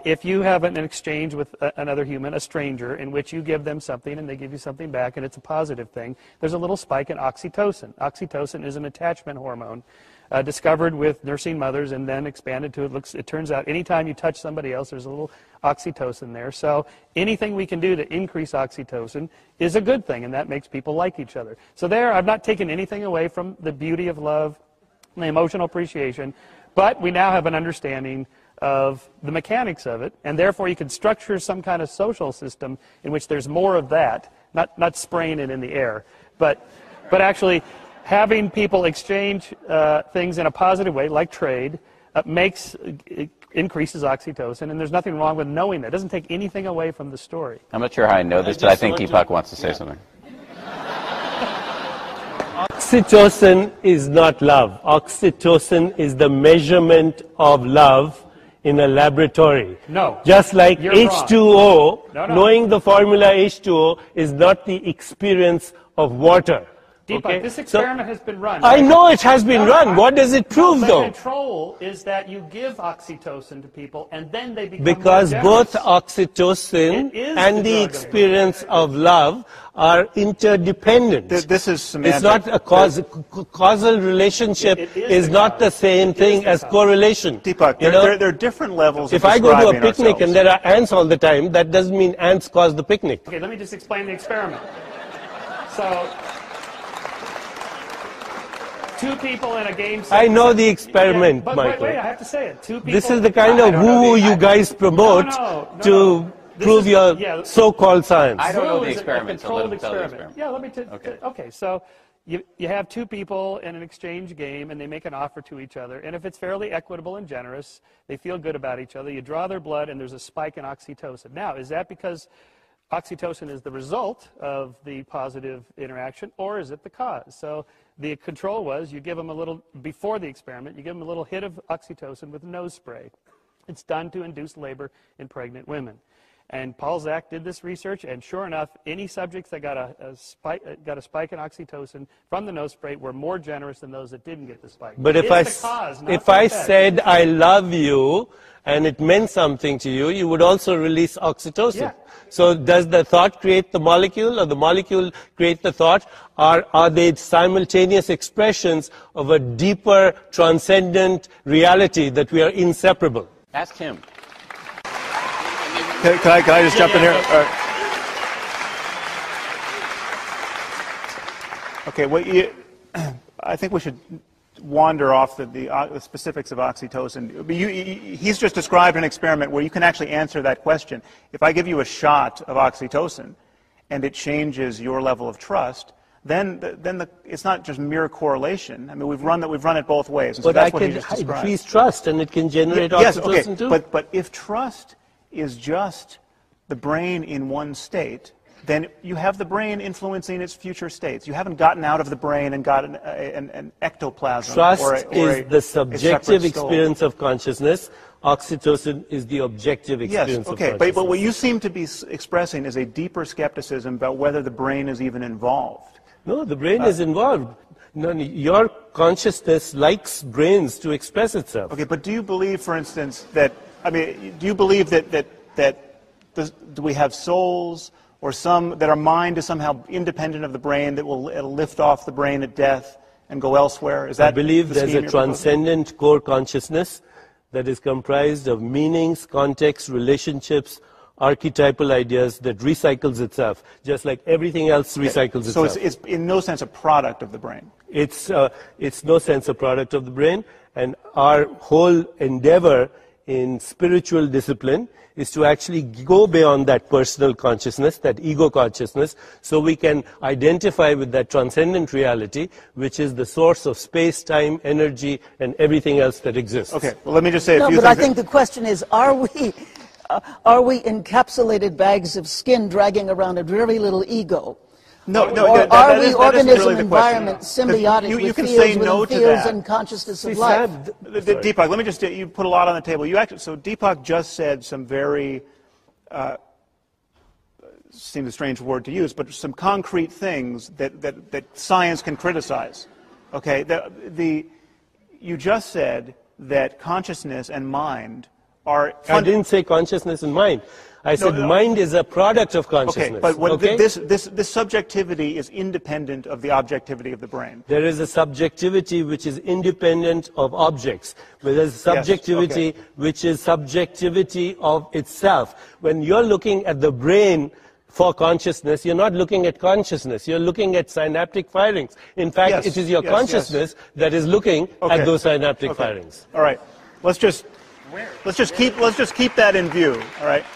B: if you have an exchange with another human, a stranger, in which you give them something and they give you something back and it's a positive thing, there's a little spike in oxytocin. Oxytocin is an attachment hormone discovered with nursing mothers and then expanded to it turns out anytime you touch somebody else, there's a little oxytocin there. So anything we can do to increase oxytocin is a good thing, and that makes people like each other. So I've not taken anything away from the beauty of love and the emotional appreciation, but we now have an understanding of the mechanics of it, and therefore you can structure some kind of social system in which there's more of that, not spraying it in the air, but actually having people exchange things in a positive way, like trade, increases oxytocin, and there's nothing wrong with knowing that. It doesn't take anything away from the story.
A: I'm not sure how I know this, but I think Deepak wants to say something.
C: Oxytocin is not love. Oxytocin is the measurement of love in a laboratory.
B: No.
C: Just like
B: You're wrong.
C: H2O,
B: No.
C: knowing the formula H2O is not the experience of water.
B: Deepak,
C: Okay?
B: this experiment has been run.
C: I know it has been run. What does it prove,
B: The
C: though?
B: control is that you give oxytocin to people and then they become
C: Because
B: more
C: both
B: generous.
C: oxytocin
B: It is
C: and
B: the
C: the
B: drug of
C: experience of love are interdependent.
D: This is semantic.
C: It's not a causal relationship.
B: It is
C: Is
B: the
C: not the
B: cause.
C: same
B: It is
C: thing
B: the
C: as
B: cause.
C: correlation.
D: Deepak,
C: You know,
D: there are different levels
C: if
D: of
C: I go to a
D: describing
C: picnic and
D: ourselves.
C: there are ants all the time, that doesn't mean ants cause the picnic.
B: Okay, let me just explain the experiment. So, two people in a game set.
C: I know the experiment,
B: but
C: Michael.
B: wait, I have to say it. Two people.
C: This is the kind
A: I
C: of
A: don't know
C: woo-woo
A: the-
C: you guys promote
B: No.
C: to
B: This
C: prove
B: is-
C: your
B: yeah.
C: so-called science.
A: I don't know
B: Woo
A: the
B: is a
A: experiment, so let
B: controlled
A: him tell the
B: experiment.
A: experiment.
B: Yeah, let me tell. Okay, so you have two people in an exchange game, and they make an offer to each other. And if it's fairly equitable and generous, they feel good about each other. You draw their blood, and there's a spike in oxytocin. Now, is that because oxytocin is the result of the positive interaction, or is it the cause? So the control was you give them a little, before the experiment, you give them a little hit of oxytocin with nose spray. It's done to induce labor in pregnant women. And Paul Zak did this research, and sure enough, any subjects that got a spike in oxytocin from the nose spray were more generous than those that didn't get the spike.
C: But
B: It's
C: if I,
B: the cause, not
C: if
B: the
C: I
B: effect.
C: said I love you and it meant something to you, you would also release oxytocin.
B: Yeah.
C: So does the thought create the molecule or the molecule create the thought? Or are they simultaneous expressions of a deeper, transcendent reality that we are inseparable?
A: Ask him.
D: Can I just jump in here? All right. Okay, well, I think we should wander off the specifics of oxytocin. He's just described an experiment where you can actually answer that question. If I give you a shot of oxytocin and it changes your level of trust, then it's not just mere correlation. I mean, we've run it both ways. And so
C: But
D: that's
C: I
D: what he
C: can
D: just described.
C: increase trust and it can generate
D: Yes,
C: oxytocin
D: okay,
C: too.
D: but if trust is just the brain in one state, then you have the brain influencing its future states. You haven't gotten out of the brain and got an ectoplasm.
C: Trust is the
D: a
C: subjective
D: separate soul.
C: experience of consciousness. Oxytocin is the objective experience
D: Yes,
C: of
D: okay,
C: consciousness.
D: but what you seem to be expressing is a deeper skepticism about whether the brain is even involved.
C: No, the brain is involved. No, your consciousness likes brains to express itself.
D: Okay, but do you believe, for instance, do you believe that do we have souls or some that our mind is somehow independent of the brain that will lift off the brain at death and go elsewhere? Is that
C: I believe
D: the
C: there's
D: scheme
C: a
D: you're proposing?
C: transcendent core consciousness that is comprised of meanings, context, relationships, archetypal ideas that recycles itself, just like everything else recycles
D: So
C: itself.
D: it's in no sense a product of the brain.
C: It's no sense a product of the brain, and our whole endeavor in spiritual discipline is to actually go beyond that personal consciousness, that ego consciousness, so we can identify with that transcendent reality, which is the source of space, time, energy, and everything else that exists.
D: Okay, well, let me just say a
E: No,
D: few
E: but
D: things.
E: I think the question is, are we encapsulated bags of skin dragging around a very little ego?
D: No,
E: Or
D: that
E: are
D: isn't
E: we
D: really
E: organism
D: the
E: environment
D: question.
E: symbiotic
D: You
E: with
D: can
E: fields
D: say no
E: within
D: to
E: fields
D: that.
E: and consciousness of
C: See,
E: life?
C: Sam,
D: Deepak, let me just, you put a lot on the table. So Deepak just said some very, seems a strange word to use, but some concrete things that science can criticize. Okay, you just said that consciousness and mind are...
C: I didn't say consciousness and mind. I said mind is a product of consciousness.
D: Okay, but
C: okay?
D: this subjectivity is independent of the objectivity of the brain.
C: There is a subjectivity which is independent of objects. But there's a subjectivity which is subjectivity of itself. When you're looking at the brain for consciousness, you're not looking at consciousness. You're looking at synaptic firings. In fact, it is your consciousness that is looking at those synaptic firings.
D: All right. Let's just keep that in view. All right.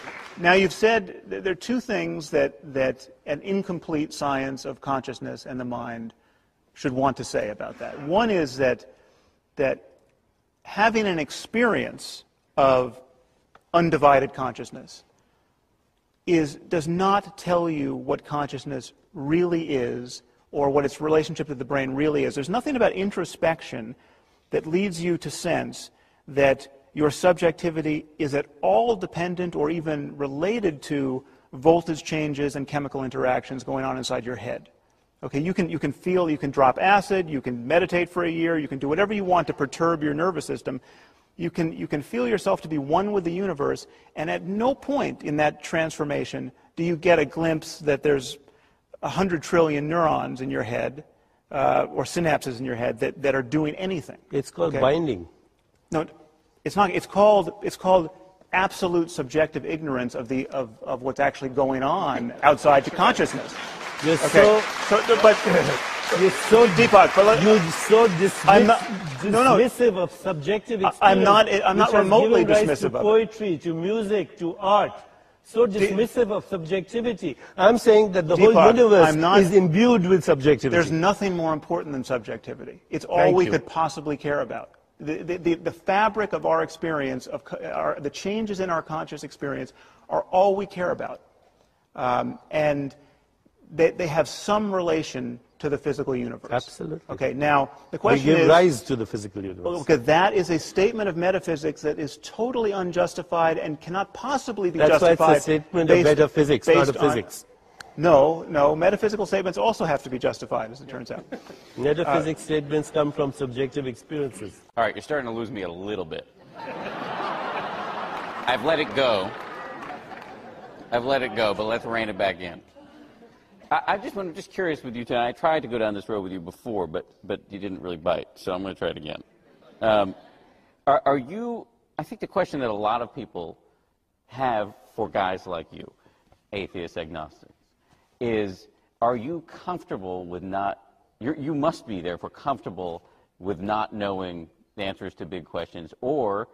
D: Now, you've said there are two things that an incomplete science of consciousness and the mind should want to say about that. One is that having an experience of undivided consciousness does not tell you what consciousness really is or what its relationship to the brain really is. There's nothing about introspection that leads you to sense that your subjectivity is at all dependent or even related to voltage changes and chemical interactions going on inside your head. Okay, you can feel, you can drop acid, you can meditate for a year, you can do whatever you want to perturb your nervous system. You can feel yourself to be one with the universe, and at no point in that transformation do you get a glimpse that there's 100 trillion neurons in your head, or synapses in your head that are doing anything.
C: It's called binding.
D: No, it's not. It's called absolute subjective ignorance of what's actually going on outside the consciousness.
C: You're
D: okay. But
C: you're so
D: Deepak, but
C: you're so dismissive of subjective experience.
D: I'm not remotely
C: which has given rise
D: dismissive
C: to
D: of
C: poetry, to music, to art. So dismissive of subjectivity. I'm saying that the whole
D: Deepak,
C: universe is imbued with subjectivity.
D: There's nothing more important than subjectivity. It's all we could possibly care about. The fabric of our experience, the changes in our conscious experience, are all we care about. And they have some relation to the physical universe.
C: Absolutely.
D: Okay, now the question is...
C: They give rise to the physical universe.
D: Okay, that is a statement of metaphysics that is totally unjustified and cannot possibly be justified.
C: That's why it's a statement of metaphysics, not of physics.
D: No, metaphysical statements also have to be justified, as it turns out.
C: Metaphysics statements come from subjective experiences.
A: All right, you're starting to lose me a little bit. I've let it go, but let's rein it back in. I'm just curious with you tonight. I tried to go down this road with you before, but you didn't really bite, so I'm going to try it again. Are you, I think the question that a lot of people have for guys like you, atheists, agnostics, is, are you comfortable with not, you must be therefore comfortable with not knowing the answers to big questions, or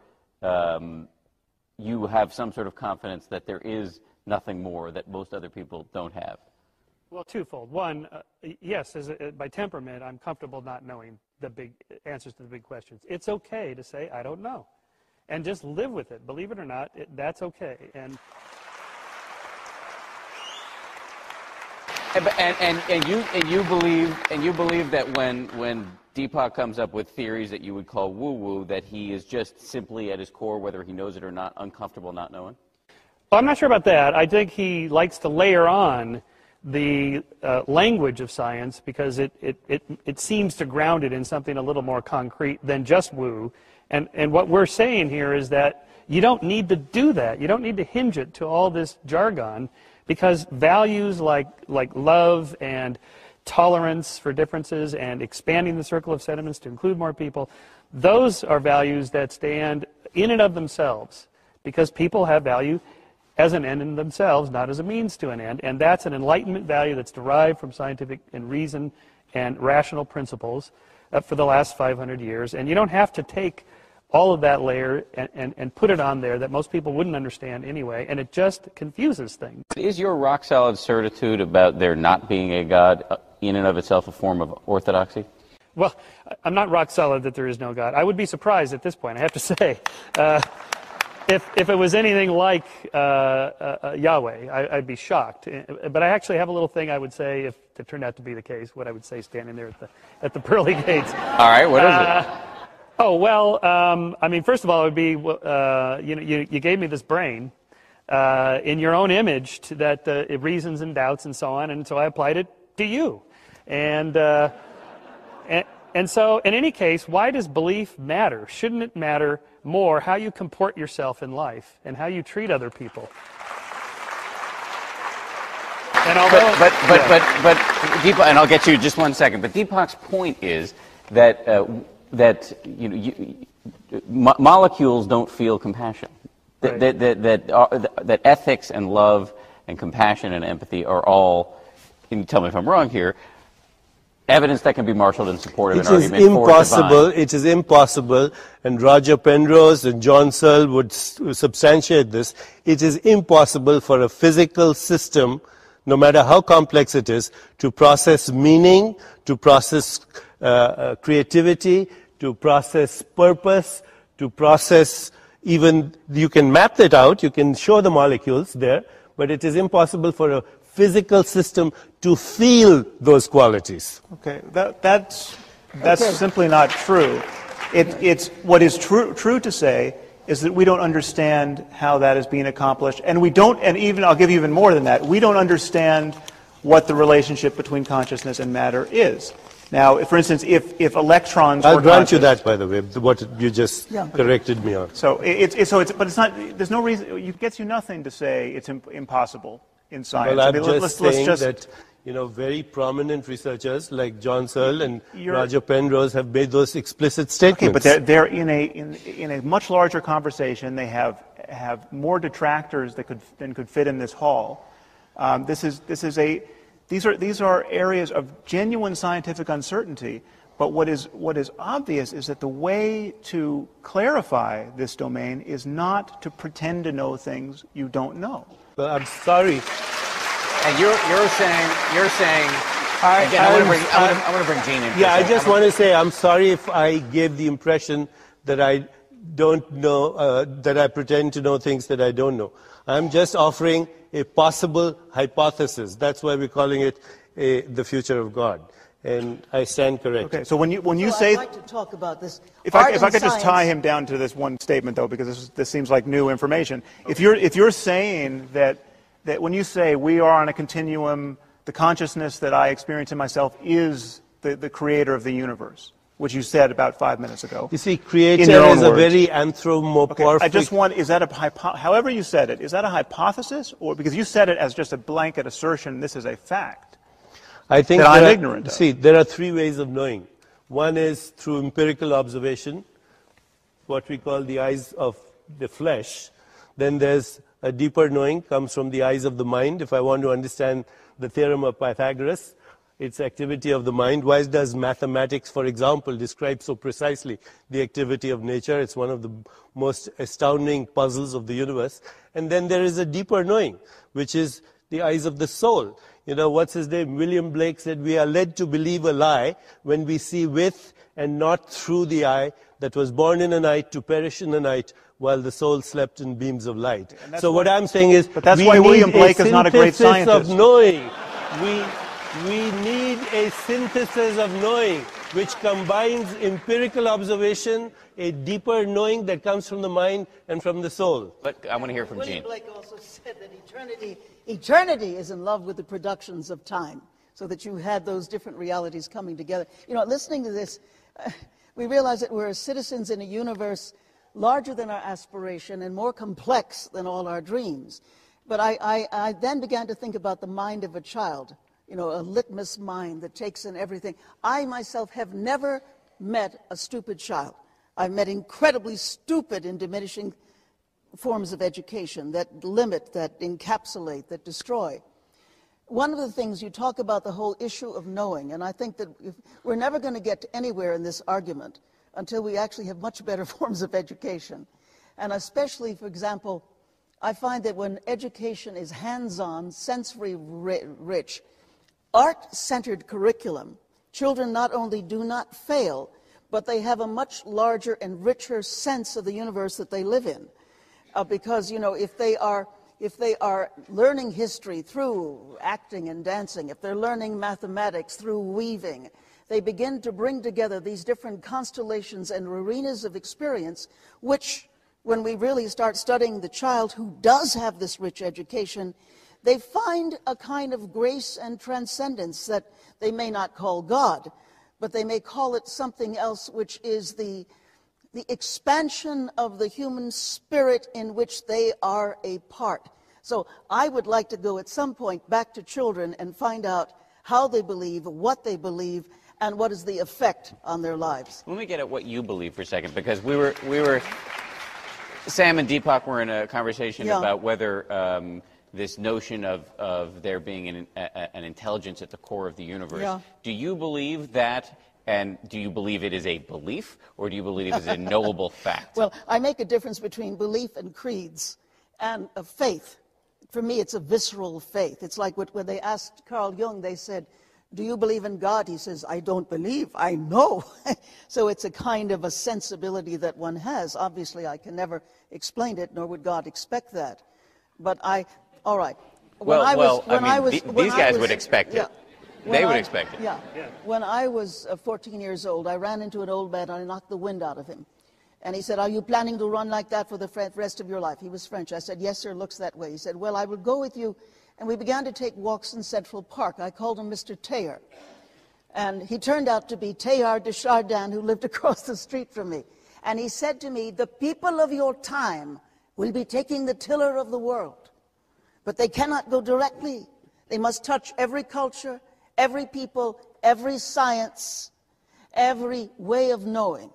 A: you have some sort of confidence that there is nothing more that most other people don't have?
B: Well, twofold. One, yes, by temperament, I'm comfortable not knowing the big answers to the big questions. It's okay to say, I don't know. And just live with it. Believe it or not, that's okay. And
A: you believe that when Deepak comes up with theories that you would call woo-woo, that he is just simply at his core, whether he knows it or not, uncomfortable not knowing?
B: Well, I'm not sure about that. I think he likes to layer on the language of science because it seems to ground it in something a little more concrete than just woo. And what we're saying here is that you don't need to do that. You don't need to hinge it to all this jargon, because values like love and tolerance for differences and expanding the circle of sentiments to include more people, those are values that stand in and of themselves, because people have value as an end in themselves, not as a means to an end. And that's an enlightenment value that's derived from scientific and reason and rational principles for the last 500 years. And you don't have to take all of that layer and put it on there that most people wouldn't understand anyway, and it just confuses things.
A: Is your rock-solid certitude about there not being a God in and of itself a form of orthodoxy?
B: Well, I'm not rock solid that there is no God. I would be surprised at this point, I have to say. If it was anything like Yahweh, I'd be shocked. But I actually have a little thing I would say, if it turned out to be the case, what I would say standing there at the pearly gates.
A: All right, what is it?
B: Oh, well, I mean, first of all, it would be, you gave me this brain in your own image that it reasons and doubts and so on, and so I applied it to you. And so, in any case, why does belief matter? Shouldn't it matter more how you comport yourself in life and how you treat other people? And although,
A: but Deepak, and I'll get you in just 1 second. But Deepak's point is that molecules don't feel compassion.
B: Right.
A: That ethics and love and compassion and empathy are all, and you tell me if I'm wrong here, evidence that can be marshaled in support of an argument for divine.
C: It is impossible, and Roger Penrose and John Searle would substantiate this. It is impossible for a physical system, no matter how complex it is, to process meaning, to process creativity, to process purpose, to process even, you can map that out, you can show the molecules there, but it is impossible for a physical system to feel those qualities.
D: Okay, that's simply not true. It's what is true to say is that we don't understand how that is being accomplished, and we don't. And even I'll give you even more than that. We don't understand what the relationship between consciousness and matter is. Now, for instance, if electrons
C: I'll
D: were
C: grant you
D: conscious,
C: that, by the way, what you just corrected me on.
D: So but it's not. There's no reason. It gets you nothing to say it's impossible in science.
C: Well, I'm
D: let's
C: saying
D: just
C: that very prominent researchers like John Searle and Roger Penrose have made those explicit statements.
D: Okay, but they're in a much larger conversation. They have more detractors than could fit in this hall. These are areas of genuine scientific uncertainty. But what is obvious is that the way to clarify this domain is not to pretend to know things you don't know.
C: Well, I'm sorry.
A: And you're saying. Again, I want to bring Gene in.
C: Yeah, I just want to say I'm sorry if I gave the impression that I don't know, that I pretend to know things that I don't know. I'm just offering a possible hypothesis. That's why we're calling it the future of God. And I stand corrected.
D: Okay, so when you say,
E: I'd like to talk about this.
D: If I could just tie him down to this one statement, though, because this seems like new information. Okay. If you're saying that when you say we are on a continuum, the consciousness that I experience in myself is the creator of the universe, which you said about 5 minutes ago.
C: You see, creator is a very anthropomorphic.
D: Okay, I just want, is that however you said it, is that a hypothesis? Or because you said it as just a blanket assertion, this is a fact.
C: I think
D: that I'm ignorant of.
C: See, there are three ways of knowing. One is through empirical observation, what we call the eyes of the flesh. Then there's a deeper knowing, comes from the eyes of the mind. If I want to understand the theorem of Pythagoras, it's activity of the mind. Why does mathematics, for example, describe so precisely the activity of nature? It's one of the most astounding puzzles of the universe. And then there is a deeper knowing, which is the eyes of the soul. What's his name? William Blake said, we are led to believe a lie when we see with and not through the eye that was born in a night to perish in a night while the soul slept in beams of light. So what I'm saying is,
D: but that's why William Blake is not a great scientist.
C: Of knowing. We need a synthesis of knowing, which combines empirical observation, a deeper knowing that comes from the mind and from the soul.
A: But I want to hear from Gene.
E: William Blake also said that eternity is in love with the productions of time, so that you had those different realities coming together. Listening to this, we realize that we're citizens in a universe larger than our aspiration and more complex than all our dreams. But I then began to think about the mind of a child, a litmus mind that takes in everything. I myself have never met a stupid child. I've met incredibly stupid and diminishing forms of education that limit, that encapsulate, that destroy. One of the things you talk about the whole issue of knowing, and I think that we're never going to get anywhere in this argument until we actually have much better forms of education. And especially, for example, I find that when education is hands-on, sensory-rich, art-centered curriculum, children not only do not fail, but they have a much larger and richer sense of the universe that they live in. Because, if they are learning history through acting and dancing, if they're learning mathematics through weaving, they begin to bring together these different constellations and arenas of experience, which, when we really start studying the child who does have this rich education, they find a kind of grace and transcendence that they may not call God, but they may call it something else, which is the expansion of the human spirit in which they are a part. So I would like to go at some point back to children and find out how they believe, what they believe, and what is the effect on their lives.
A: Let me get at what you believe for a second, because we were Sam and Deepak were in a conversation about whether this notion of there being an intelligence at the core of the universe. Yeah. Do you believe that? And do you believe it is a belief, or do you believe it is a knowable fact?
E: Well, I make a difference between belief and creeds and a faith. For me, it's a visceral faith. It's like when they asked Carl Jung, they said, do you believe in God? He says, I don't believe, I know. So it's a kind of a sensibility that one has. Obviously, I can never explain it, nor would God expect that. But all right.
A: these guys would expect it. They would expect it.
E: Yeah. When I was 14 years old, I ran into an old man and I knocked the wind out of him. And he said, "Are you planning to run like that for the rest of your life?" He was French. I said, "Yes, sir, looks that way." He said, "Well, I will go with you." And we began to take walks in Central Park. I called him Mr. Teilhard. And he turned out to be Teilhard de Chardin, who lived across the street from me. And he said to me, "The people of your time will be taking the tiller of the world. But they cannot go directly. They must touch every culture, every people, every science, every way of knowing."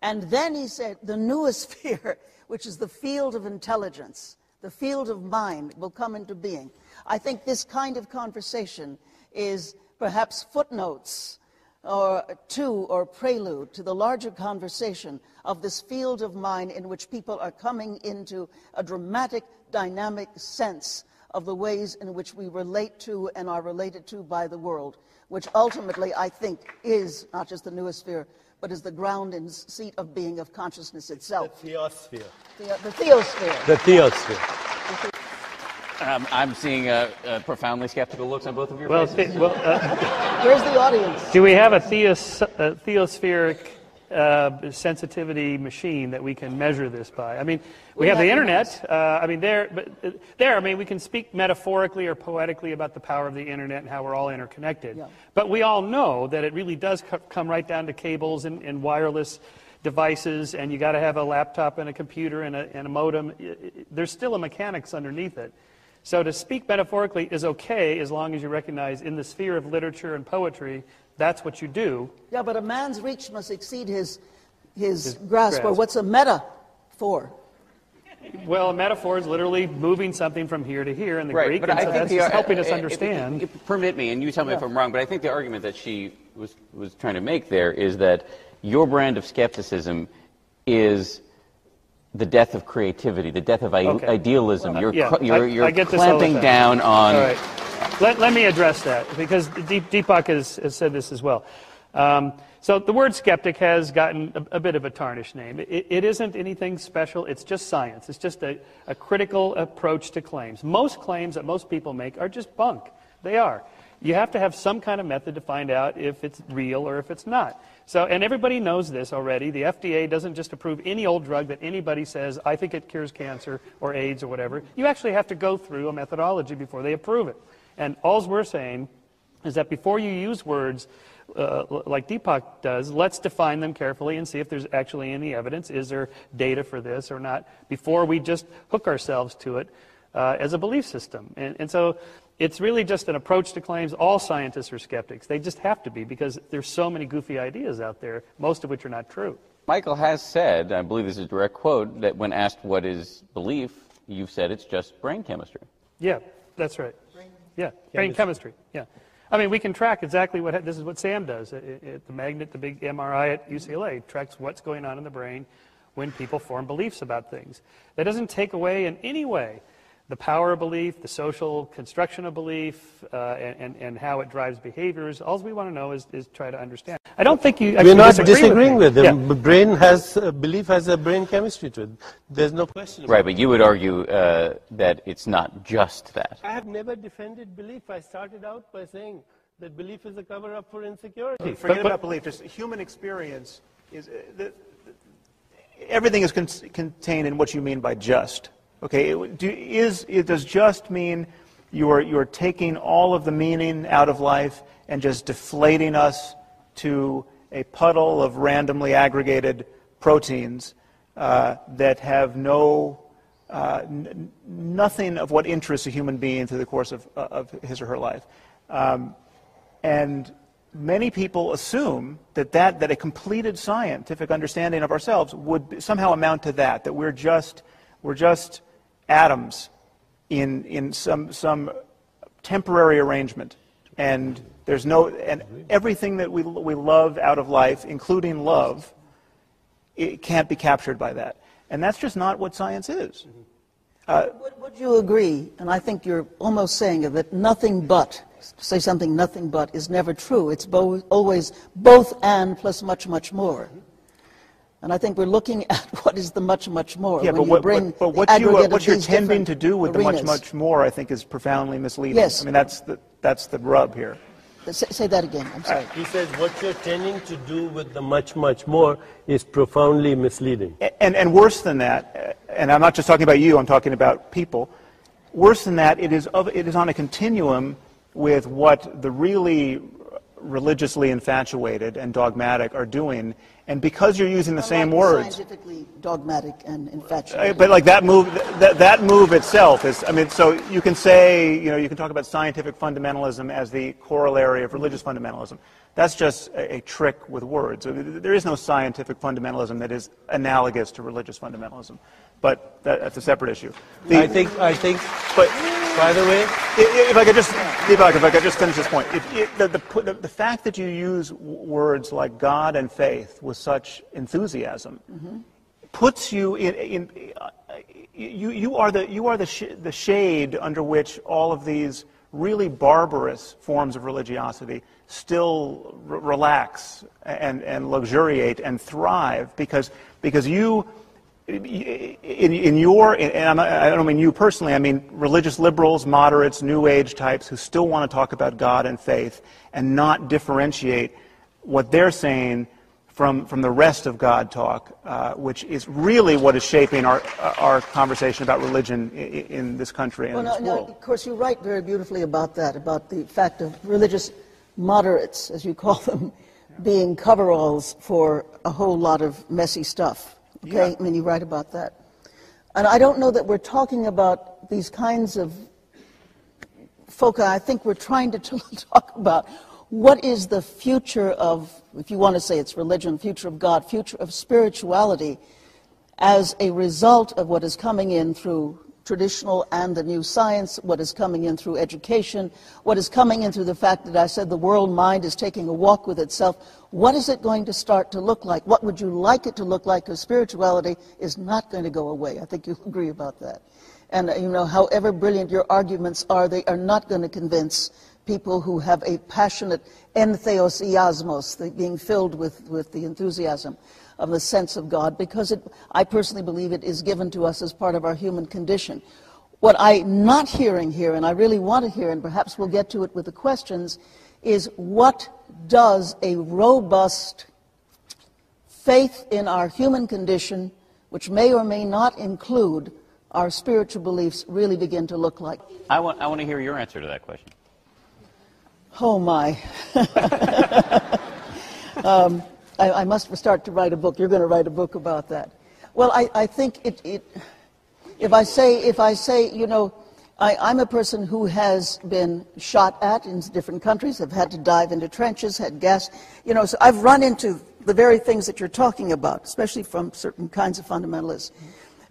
E: And then he said, the noosphere, which is the field of intelligence, the field of mind, will come into being. I think this kind of conversation is perhaps footnotes or prelude to the larger conversation of this field of mind in which people are coming into a dramatic, dynamic sense of the ways in which we relate to and are related to by the world, which ultimately I think is not just the noosphere, but is the ground and seat of being of consciousness itself.
C: The theosphere.
E: The theosphere.
C: The theosphere.
A: I'm seeing profoundly skeptical looks on both of your faces.
E: Where's the audience?
B: Do we have a theospheric sensitivity machine that we can measure this by? I mean, we have the internet. We can speak metaphorically or poetically about the power of the internet and how we're all interconnected. Yeah. But we all know that it really does come right down to cables and wireless devices, and you got to have a laptop and a computer and a modem. There's still a mechanics underneath it. So to speak metaphorically is okay as long as you recognize in the sphere of literature and poetry, that's what you do.
E: Yeah, but a man's reach must exceed his grasp. Or what's a metaphor?
B: Well, a metaphor is literally moving something from here to here in the Greek, and so that's just helping us understand.
A: Permit me, and you tell me if I'm wrong, but I think the argument that she was trying to make there is that your brand of skepticism is the death of creativity, the death of idealism. You're clamping down on...
B: All right. Let me address that, because Deepak has said this as well. So the word skeptic has gotten a bit of a tarnished name. It isn't anything special. It's just science. It's just a critical approach to claims. Most claims that most people make are just bunk. They are. You have to have some kind of method to find out if it's real or if it's not. So, and everybody knows this already. The FDA doesn't just approve any old drug that anybody says, "I think it cures cancer or AIDS or whatever." You actually have to go through a methodology before they approve it. And all we're saying is that before you use words like Deepak does, let's define them carefully and see if there's actually any evidence. Is there data for this or not? Before we just hook ourselves to it as a belief system. And so it's really just an approach to claims. All scientists are skeptics. They just have to be, because there's so many goofy ideas out there, most of which are not true.
A: Michael has said, I believe this is a direct quote, that when asked what is belief, you've said it's just brain chemistry.
B: Yeah, that's right. Brain chemistry. Yeah. I mean, we can track exactly this is what Sam does. The magnet, the big MRI at UCLA, tracks what's going on in the brain when people form beliefs about things. That doesn't take away in any way the power of belief, the social construction of belief, and how it drives behaviors. All we want to know is try to understand. I don't think you
C: We're not disagreeing with them. Yeah. Belief has a brain chemistry to it. There's no question about it.
A: Right, but you would argue that it's not just that.
C: I have never defended belief. I started out by saying that belief is a cover-up for insecurity.
D: Forget about belief. Just human experience is... everything is contained in what you mean by just. Okay, does just mean you're taking all of the meaning out of life and just deflating us to a puddle of randomly aggregated proteins that have nothing of what interests a human being through the course of his or her life? And many people assume that a completed scientific understanding of ourselves would somehow amount to that we're just atoms in some temporary arrangement, and everything that we love out of life, including love, it can't be captured by that. And that's just not what science is.
E: Would you agree, and I think you're almost saying it, that nothing but is never true. It's always both and plus much, much more. And I think we're looking at what is the much, much more.
D: Yeah,
E: when
D: but what you're tending to do with
E: arenas.
D: the much, more, I think, is profoundly misleading.
E: Yes.
D: I mean, that's the rub here.
E: Say that again, I'm sorry.
C: He says what you're tending to do with the much, much more is profoundly misleading.
D: And worse than that, and I'm not just talking about you, I'm talking about people, worse than that, it is on a continuum with what the really religiously infatuated and dogmatic are doing, and because you're using the same words,
E: scientifically dogmatic and infatuated.
D: but like that move itself is, I mean, so you can say, you know, you can talk about scientific fundamentalism as the corollary of religious fundamentalism. That's just a trick with words. There is no scientific fundamentalism that is analogous to religious fundamentalism, but that's a separate issue.
C: I think. But by the way,
D: if I could just, Deepak, if I could just finish this point, the fact that you use words like God and faith with such enthusiasm puts you in you are the shade under which all of these really barbarous forms of religiosity still relax and luxuriate and thrive because you. And I don't mean you personally, I mean religious liberals, moderates, New Age types who still want to talk about God and faith and not differentiate what they're saying from the rest of God talk, which is really what is shaping our conversation about religion in this country and this world.
E: Of course, you write very beautifully about that, about the fact of religious moderates, as you call them, being coveralls for a whole lot of messy stuff. Okay, yeah. I mean, you write about that. And I don't know that we're talking about these kinds of foci. I think we're trying to talk about what is the future of, if you want to say it's religion, future of God, future of spirituality, as a result of what is coming in through traditional and the new science, what is coming in through education, what is coming in through the fact that I said the world mind is taking a walk with itself. What is it going to start to look like? What would you like it to look like? Because spirituality is not going to go away. I think you agree about that. And, you know, however brilliant your arguments are, they are not going to convince people who have a passionate entheosiasmos, being filled with the enthusiasm of the sense of God, because I personally believe it is given to us as part of our human condition. What I'm not hearing here, and I really want to hear, and perhaps we'll get to it with the questions, is what does a robust faith in our human condition, which may or may not include our spiritual beliefs, really begin to look like?
A: I want to hear your answer to that question.
E: Oh, my. I must start to write a book. You're going to write a book about that. Well, I think if I say, you know, I'm a person who has been shot at in different countries. I've had to dive into trenches, had gas, you know, so I've run into the very things that you're talking about, especially from certain kinds of fundamentalists.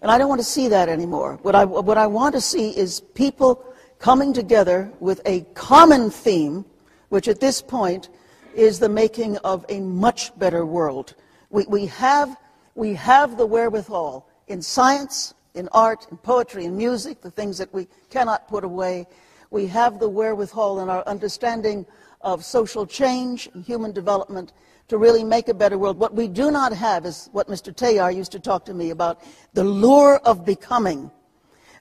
E: And I don't want to see that anymore. What I want to see is people coming together with a common theme, which at this point is the making of a much better world. We have the wherewithal in science, in art, in poetry, in music, the things that we cannot put away. We have the wherewithal in our understanding of social change and human development to really make a better world. What we do not have is what Mr. Tayar used to talk to me about, the lure of becoming.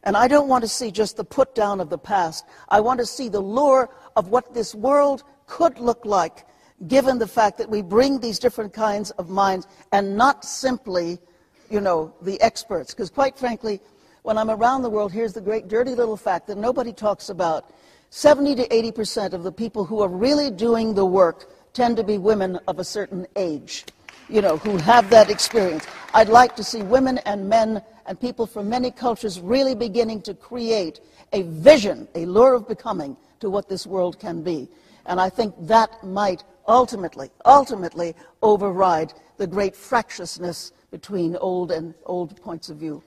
E: And I don't want to see just the put down of the past. I want to see the lure of what this world could look like, given the fact that we bring these different kinds of minds and not simply, you know, the experts. Because quite frankly, when I'm around the world, here's the great dirty little fact that nobody talks about. 70 to 80% of the people who are really doing the work tend to be women of a certain age, you know, who have that experience. I'd like to see women and men and people from many cultures really beginning to create a vision, a lure of becoming to what this world can be. And I think that might ultimately override the great fractiousness between old points of view.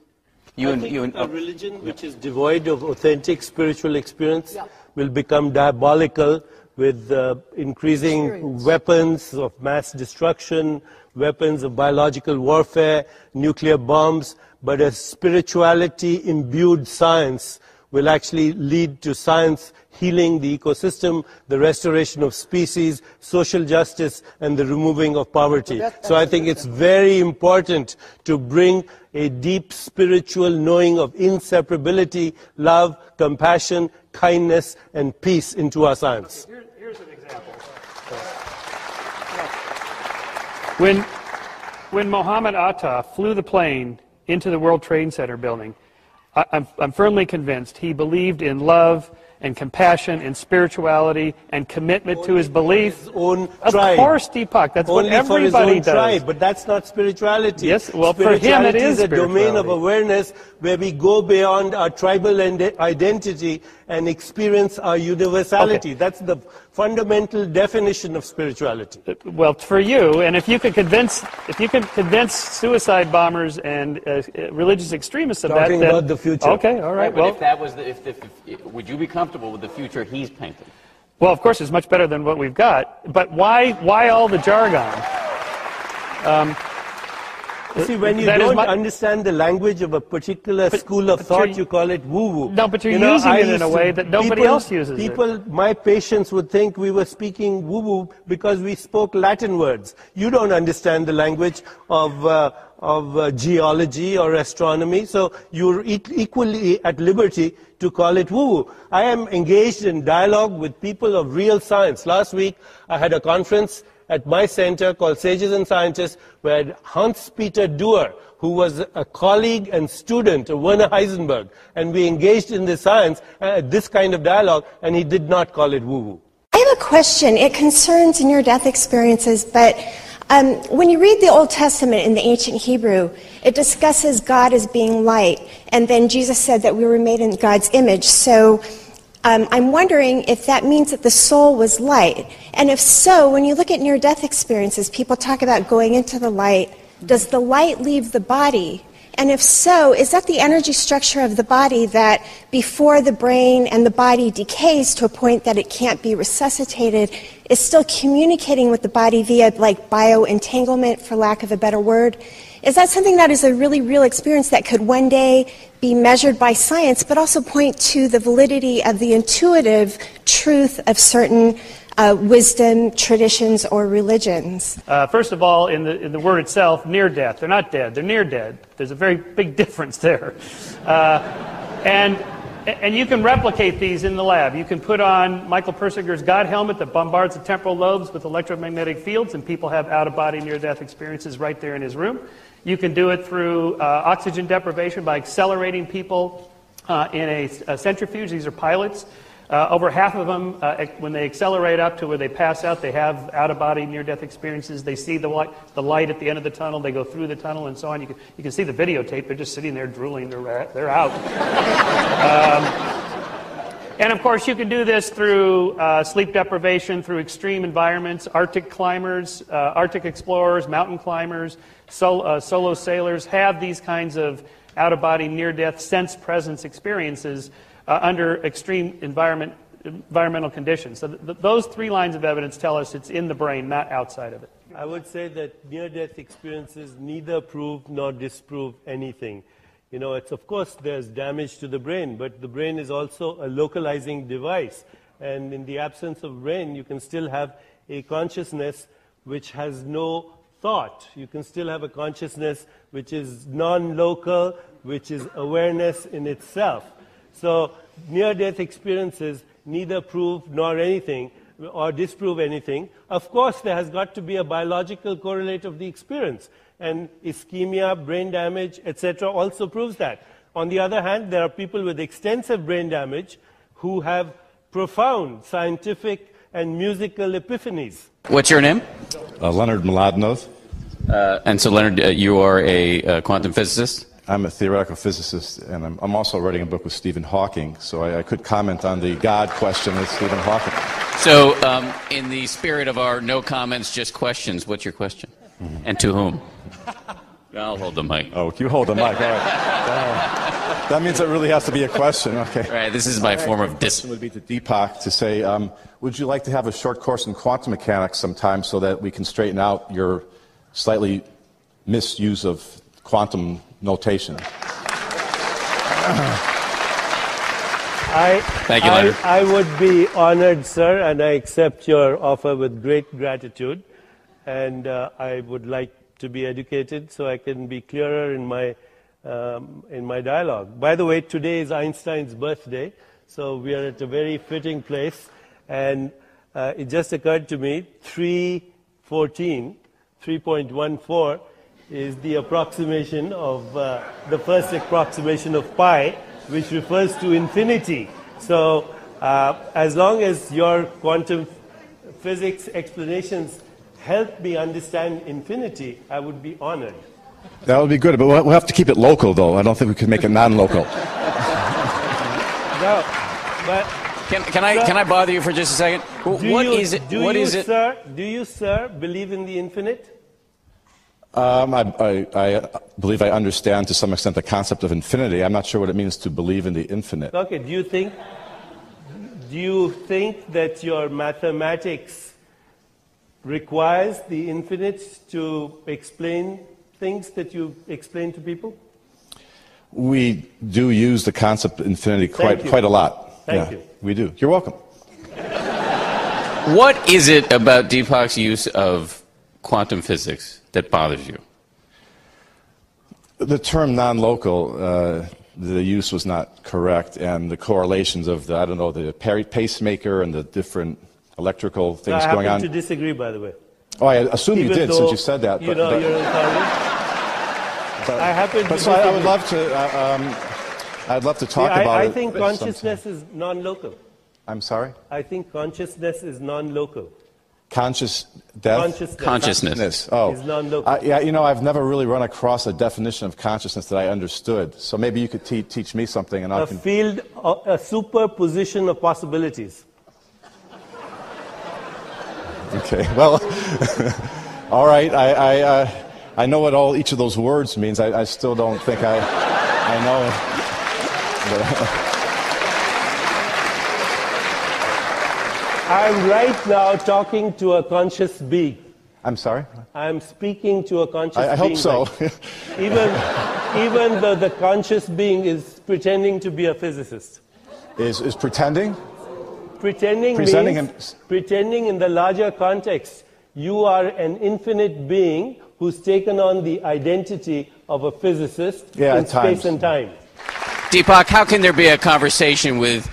C: A religion which is devoid of authentic spiritual experience will become diabolical with increasing weapons of mass destruction, weapons of biological warfare, nuclear bombs, but a spirituality-imbued science will actually lead to science healing the ecosystem, the restoration of species, social justice, and the removing of poverty. So I think it's very important to bring a deep spiritual knowing of inseparability, love, compassion, kindness, and peace into our science.
B: Here's an example. When Mohammed Atta flew the plane into the World Trade Center building, I'm firmly convinced he believed in love and compassion and spirituality and commitment to his belief.
C: His own
B: of
C: tribe.
B: Course, Deepak, that's
C: Only
B: what everybody
C: for his own
B: does.
C: tribe, but that's not spirituality.
B: Yes, well, for him it is
C: a domain of
B: spirituality.
C: awareness where we go beyond our tribal identity and experience our universality.
B: Okay.
C: That's the fundamental definition of spirituality.
B: Well, for you, and if you can convince suicide bombers and religious extremists of
C: Talking
B: that, then,
C: about the future.
B: Okay, all right.
A: But
B: Well,
A: if that was would you be comfortable with the future he's painted?
B: well, of course, it's much better than what we've got. But why all the jargon?
C: See, when you don't understand the language of a particular school of thought, you call it woo-woo.
B: No, but you're using it in a way that nobody else uses it.
C: My patients would think we were speaking woo-woo because we spoke Latin words. You don't understand the language of geology or astronomy, so you're equally at liberty to call it woo-woo. I am engaged in dialogue with people of real science. Last week, I had a conference at my center called Sages and Scientists, where Hans-Peter Duer, who was a colleague and student of Werner Heisenberg, and we engaged in this science, this kind of dialogue, and he did not call it woo-woo.
F: I have a question. It concerns near-death experiences, but when you read the Old Testament in the ancient Hebrew, it discusses God as being light, and then Jesus said that we were made in God's image. So I'm wondering if that means that the soul was light. And if so, when you look at near-death experiences, people talk about going into the light. Does the light leave the body? And if so, is that the energy structure of the body that before the brain and the body decays to a point that it can't be resuscitated, is still communicating with the body via like bioentanglement, for lack of a better word? Is that something that is a really real experience that could one day be measured by science, but also point to the validity of the intuitive truth of certain wisdom, traditions, or religions?
B: First of all, in the word itself, near death. They're not dead. They're near dead. There's a very big difference there. And you can replicate these in the lab. You can put on Michael Persiger's God helmet that bombards the temporal lobes with electromagnetic fields, and people have out-of-body near-death experiences right there in his room. You can do it through oxygen deprivation by accelerating people in a centrifuge. These are pilots. Over half of them, when they accelerate up to where they pass out, they have out-of-body near-death experiences. They see the light at the end of the tunnel. They go through the tunnel and so on. You can see the videotape. They're just sitting there drooling. They're out. And, of course, you can do this through sleep deprivation, through extreme environments. Arctic climbers, Arctic explorers, mountain climbers, solo sailors have these kinds of out-of-body near-death sense-presence experiences under extreme environmental conditions. So those three lines of evidence tell us it's in the brain, not outside of it.
C: I would say that near-death experiences neither prove nor disprove anything. You know, of course there's damage to the brain, but the brain is also a localizing device. And in the absence of brain, you can still have a consciousness which has no thought. You can still have a consciousness which is non-local, which is awareness in itself. So near-death experiences neither prove nor anything or disprove anything. Of course, there has got to be a biological correlate of the experience. And ischemia, brain damage, etc. also proves that. On the other hand, there are people with extensive brain damage who have profound scientific and musical epiphanies.
A: What's your name?
G: Leonard Mladinov.
A: And so, Leonard, you are a quantum physicist?
G: I'm a theoretical physicist, and I'm also writing a book with Stephen Hawking, so I could comment on the God question with Stephen Hawking.
A: So, in the spirit of our no comments, just questions, what's your question? And to whom? I'll hold the mic.
G: Oh, you hold the mic, all right. That means it really has to be a question, okay.
A: Right, this is my form of
G: would be to Deepak to say, would you like to have a short course in quantum mechanics sometime so that we can straighten out your slightly misuse of quantum notation?
A: Thank you, Leonard.
C: I would be honored, sir, and I accept your offer with great gratitude. And I would like to be educated so I can be clearer in my dialogue. By the way, today is Einstein's birthday, so we are at a very fitting place. And it just occurred to me, 3.14 is the approximation of the first approximation of pi, which refers to infinity. So as long as your quantum physics explanations help me understand infinity, I would be honored.
G: That would be good, but we'll have to keep it local, though. I don't think we can make it non-local.
C: No, but
A: Can I bother you for just a second? What is it?
C: Sir, do you, sir, believe in the infinite?
G: I believe I understand to some extent the concept of infinity. I'm not sure what it means to believe in the infinite.
C: Okay, do you think that your mathematics requires the infinite to explain things that you explain to people?
G: We do use the concept of infinity quite a lot.
C: Thank you.
G: We do. You're welcome.
A: What is it about Deepak's use of quantum physics that bothers you?
G: The term non-local, the use was not correct, and the correlations of the pacemaker and the different electrical things going on.
C: I happen to disagree, by the way.
G: Oh, I assume you did since you said that.
C: You know, you're I happen to
G: disagree. I would love to. I'd love to talk about it.
C: I think consciousness is non-local.
G: I'm sorry?
C: I think consciousness is non-local.
G: Consciousness. Oh.
C: Is non-local.
G: Yeah, you know, I've never really run across a definition of consciousness that I understood. So maybe you could teach me something, and I can.
C: A superposition of possibilities.
G: Okay. Well, all right. I know what each of those words means. I still don't think I know.
C: I'm right now talking to a conscious being.
G: I'm sorry?
C: I'm speaking to a conscious being.
G: I hope so.
C: Even though the conscious being is pretending to be a physicist.
G: Is pretending?
C: Pretending means pretending in the larger context. You are an infinite being who's taken on the identity of a physicist in space and time.
A: Deepak, how can there be a conversation with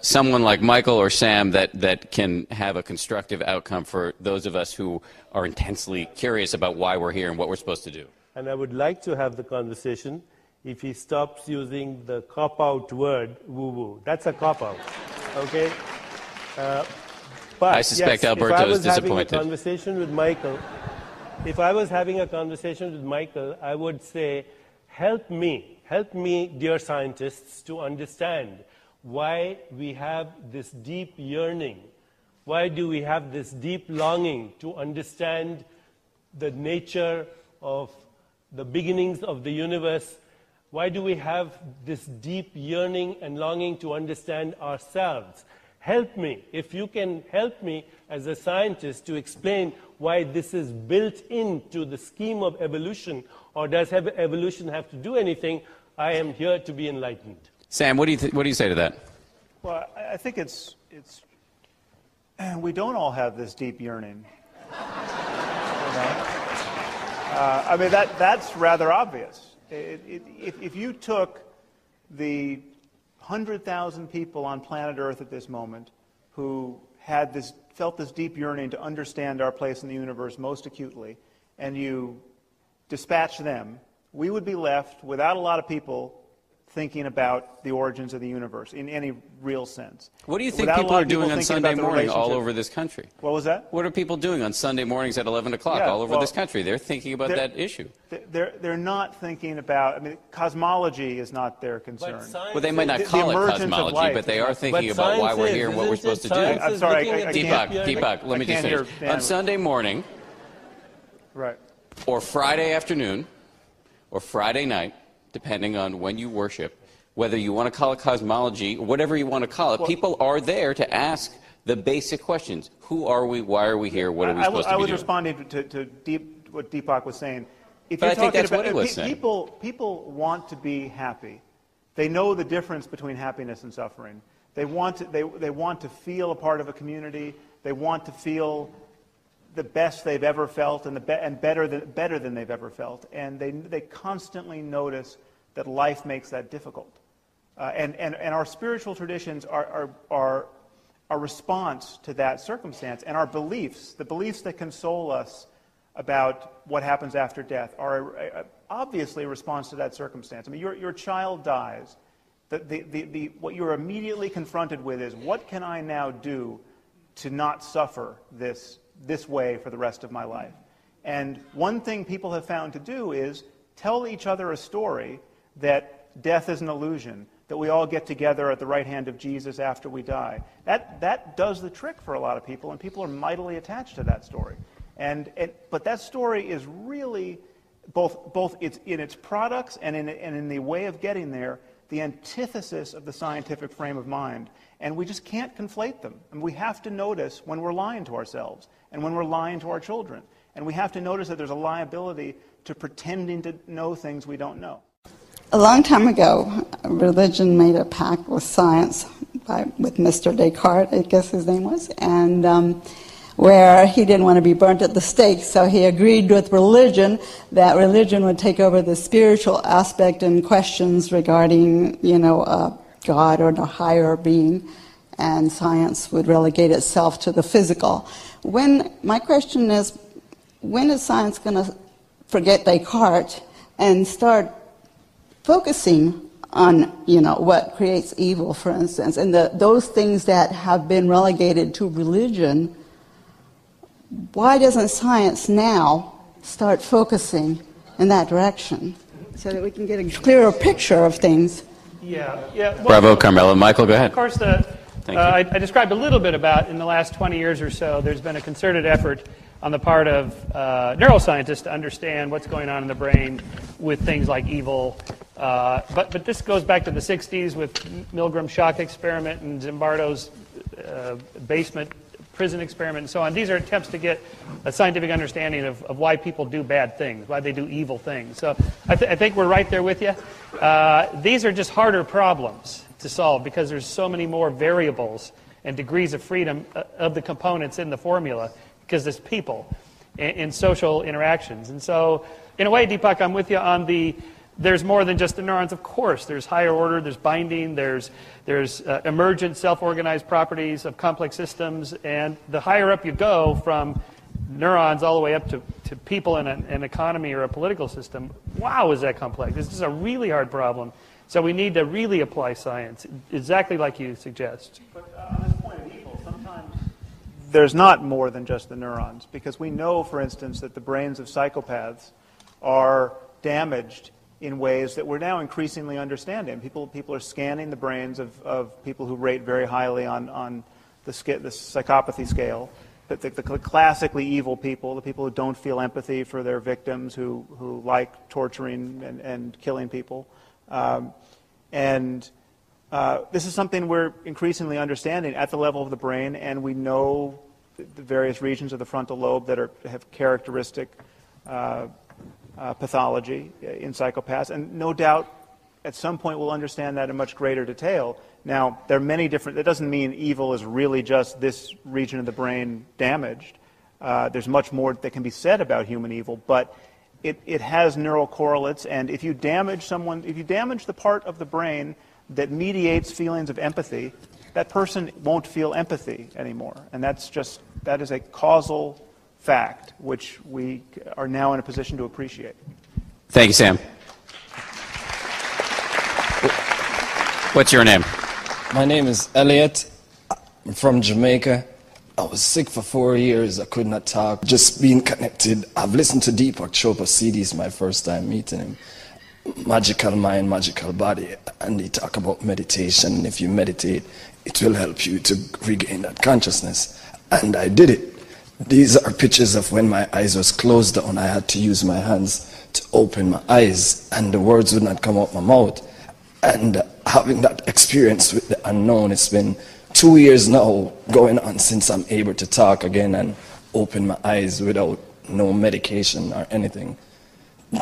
A: someone like Michael or Sam that can have a constructive outcome for those of us who are intensely curious about why we're here and what we're supposed to do?
C: And I would like to have the conversation if he stops using the cop-out word, woo-woo. That's a cop-out, okay? But
A: I suspect Alberto is disappointed.
C: If I was having a conversation with Michael, I would say, help me, dear scientists, to understand why we have this deep yearning. Why do we have this deep longing to understand the nature of the beginnings of the universe? Why do we have this deep yearning and longing to understand ourselves? Help me. If you can help me as a scientist to explain why this is built into the scheme of evolution, or does evolution have to do anything, I am here to be enlightened.
A: Sam, what do you say to that?
D: Well, I think it's we don't all have this deep yearning. I mean, that's rather obvious. If you took the 100,000 people on planet Earth at this moment who felt this deep yearning to understand our place in the universe most acutely, and you dispatch them, we would be left without a lot of people thinking about the origins of the universe in any real sense.
A: What do you think people are doing on Sunday morning all over this country?
D: What was that?
A: What are people doing on Sunday mornings at 11 o'clock all over this country? They're thinking about that issue.
D: They're not thinking about, I mean, cosmology is not their concern.
A: Well, they might not call it cosmology, but they are thinking about why we're here and what we're supposed to do.
D: I'm sorry,
A: Deepak, let me just finish. On Sunday morning,
D: right,
A: or Friday afternoon, or Friday night, depending on when you worship, whether you want to call it cosmology or whatever you want to call it, people are there to ask the basic questions. Who are we? Why are we here? What are we supposed to be doing?
D: I was responding to what Deepak was saying.
A: But I think that's what he was saying.
D: People want to be happy. They know the difference between happiness and suffering. They want to feel a part of a community. They want to feel the best they've ever felt and better than they've ever felt. And they constantly notice that life makes that difficult. And our spiritual traditions are our response to that circumstance, and our beliefs, the beliefs that console us about what happens after death, are obviously a response to that circumstance. I mean, your child dies. What you're immediately confronted with is, what can I now do to not suffer this way for the rest of my life? And one thing people have found to do is tell each other a story that death is an illusion, that we all get together at the right hand of Jesus after we die. That does the trick for a lot of people, and people are mightily attached to that story. But that story is really both it's in its products and in the way of getting there, the antithesis of the scientific frame of mind. And we just can't conflate them. And we have to notice when we're lying to ourselves and when we're lying to our children. And we have to notice that there's a liability to pretending to know things we don't know.
H: A long time ago, religion made a pact with science, with Mr. Descartes, I guess his name was, and where he didn't want to be burnt at the stake, so he agreed with religion that religion would take over the spiritual aspect and questions regarding, God or the higher being, and science would relegate itself to the physical. My question is, when is science going to forget Descartes and start focusing on, what creates evil, for instance, and those things that have been relegated to religion? Why doesn't science now start focusing in that direction so that we can get a clearer picture of things?
B: Yeah. Well,
A: Bravo, Carmela. Michael, go ahead.
B: Of course, I described a little bit about, in the last 20 years or so, there's been a concerted effort on the part of neuroscientists to understand what's going on in the brain with things like evil. But this goes back to the 60s with Milgram's shock experiment and Zimbardo's basement prison experiment and so on. These are attempts to get a scientific understanding of why people do bad things, why they do evil things. So I think we're right there with you. These are just harder problems to solve because there's so many more variables and degrees of freedom of the components in the formula because there's people in social interactions. And so, in a way, Deepak, I'm with you on there's more than just the neurons, of course. There's higher order, there's binding, there's emergent self-organized properties of complex systems, and the higher up you go from neurons all the way up to people in an economy or a political system, wow, is that complex. This is a really hard problem. So we need to really apply science, exactly like you suggest.
D: But on this point of evil, sometimes there's not more than just the neurons, because we know, for instance, that the brains of psychopaths are damaged in ways that we're now increasingly understanding. People are scanning the brains of people who rate very highly on the psychopathy scale. The classically evil people, the people who don't feel empathy for their victims, who like torturing and killing people. This is something we're increasingly understanding at the level of the brain, and we know the various regions of the frontal lobe that have characteristic pathology in psychopaths, and no doubt at some point we'll understand that in much greater detail. Now, there are many different, that doesn't mean evil is really just this region of the brain damaged. There's much more that can be said about human evil, but it has neural correlates, and if you damage the part of the brain that mediates feelings of empathy, that person won't feel empathy anymore. And that is a causal fact, which we are now in a position to appreciate.
A: Thank you, Sam. What's your name?
I: My name is Elliot. I'm from Jamaica. I was sick for 4 years. I could not talk. Just being connected. I've listened to Deepak Chopra CDs my first time meeting him. Magical mind, magical body. And they talk about meditation. If you meditate, it will help you to regain that consciousness. And I did it. These are pictures of when my eyes was closed down. I had to use my hands to open my eyes, and the words would not come out my mouth. And having that experience with the unknown, it's been 2 years now going on since I'm able to talk again and open my eyes without no medication or anything.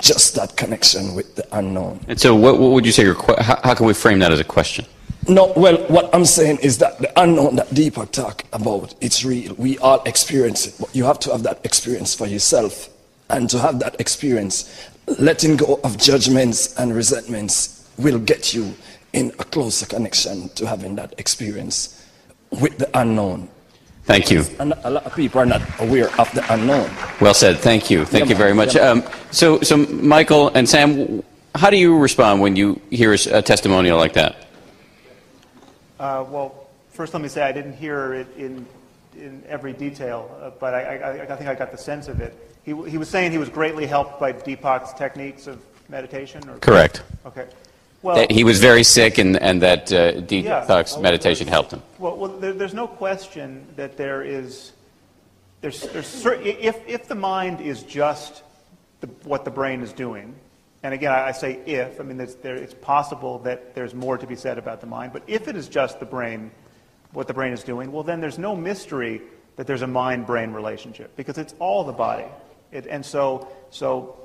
I: just that connection with the unknown.
A: And so what would you say, how can we frame that as a question?
I: No, well, what I'm saying is that the unknown that Deepak talked about, it's real. We all experience it, but you have to have that experience for yourself. And to have that experience, letting go of judgments and resentments will get you in a closer connection to having that experience with the unknown.
A: Thank you.
I: And a lot of people are not aware of the unknown.
A: Well said. Thank you. Thank you very much. So Michael and Sam, how do you respond when you hear a testimonial like that?
D: Well, first let me say I didn't hear it in every detail, but I think I got the sense of it. He was saying he was greatly helped by Deepak's techniques of meditation? Or?
A: Correct.
D: Okay. Well,
A: that he was very sick and that Deepak's meditation helped him.
D: Well, there's no question that if the mind is just what the brain is doing, and again, I say if, I mean, it's possible that there's more to be said about the mind, but if it is just the brain, what the brain is doing, well, then there's no mystery that there's a mind-brain relationship, because it's all the body. So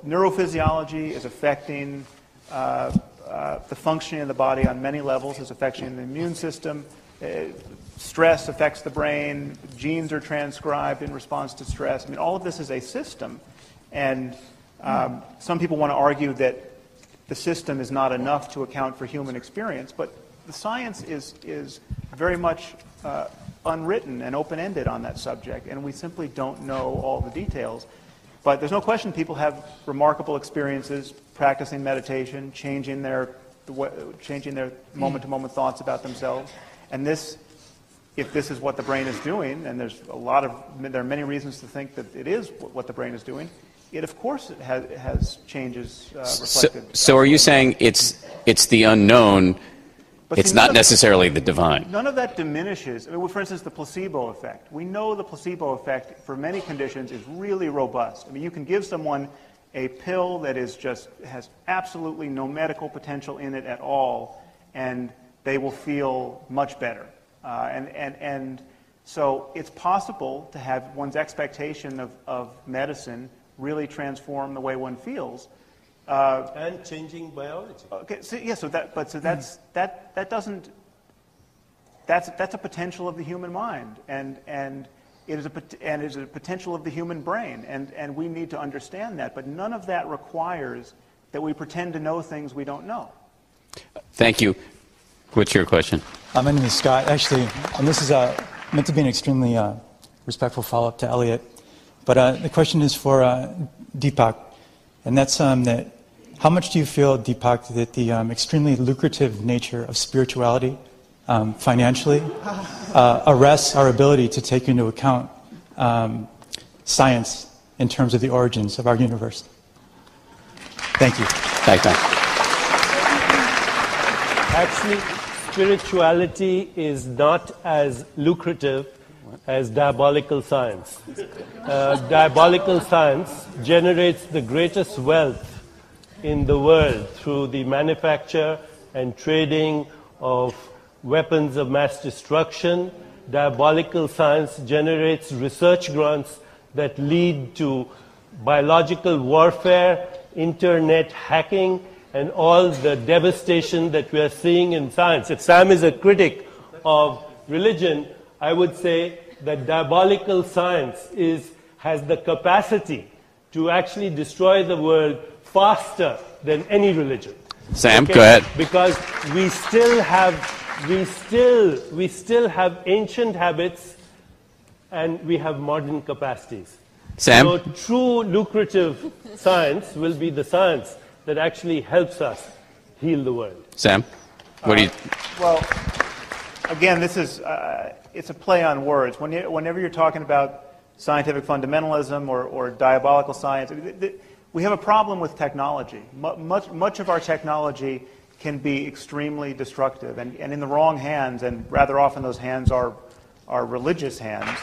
D: neurophysiology is affecting the functioning of the body on many levels, is affecting the immune system. Stress affects the brain. Genes are transcribed in response to stress. I mean, all of this is a system, and some people want to argue that the system is not enough to account for human experience, but the science is very much unwritten and open-ended on that subject, and we simply don't know all the details. But there's no question people have remarkable experiences practicing meditation, changing their moment-to-moment thoughts about themselves. And if this is what the brain is doing, and there are many reasons to think that it is what the brain is doing, it of course has changes reflected.
A: So are you saying it's the unknown? It's not necessarily the divine.
D: None of that diminishes. I mean, for instance, the placebo effect. We know the placebo effect for many conditions is really robust. I mean, you can give someone a pill that has absolutely no medical potential in it at all, and they will feel much better. And so it's possible to have one's expectation of medicine really transform the way one feels.
C: And changing biology.
D: Okay, so yeah, that's a potential of the human mind, and it is a potential of the human brain, and we need to understand that. But none of that requires that we pretend to know things we don't know.
A: Thank you. What's your question?
J: My name is Scott. Actually, and this is meant to be an extremely respectful follow-up to Elliot. But the question is for Deepak, and that's that. How much do you feel, Deepak, that the extremely lucrative nature of spirituality financially arrests our ability to take into account science in terms of the origins of our universe? Thank you.
A: Thank you.
C: Actually, spirituality is not as lucrative as diabolical science. Diabolical science generates the greatest wealth in the world through the manufacture and trading of weapons of mass destruction. Diabolical science generates research grants that lead to biological warfare, internet hacking, and all the devastation that we are seeing in science. If Sam is a critic of religion, I would say that diabolical science has the capacity to actually destroy the world faster than any religion.
A: Sam, go ahead.
C: Because we still have ancient habits, and we have modern capacities.
A: Sam?
C: So true lucrative science will be the science that actually helps us heal the world.
A: Sam, what do you?
D: Well, again, this is it's a play on words. Whenever you're talking about scientific fundamentalism or diabolical science, we have a problem with technology. Much of our technology can be extremely destructive, and in the wrong hands, and rather often those hands are religious hands.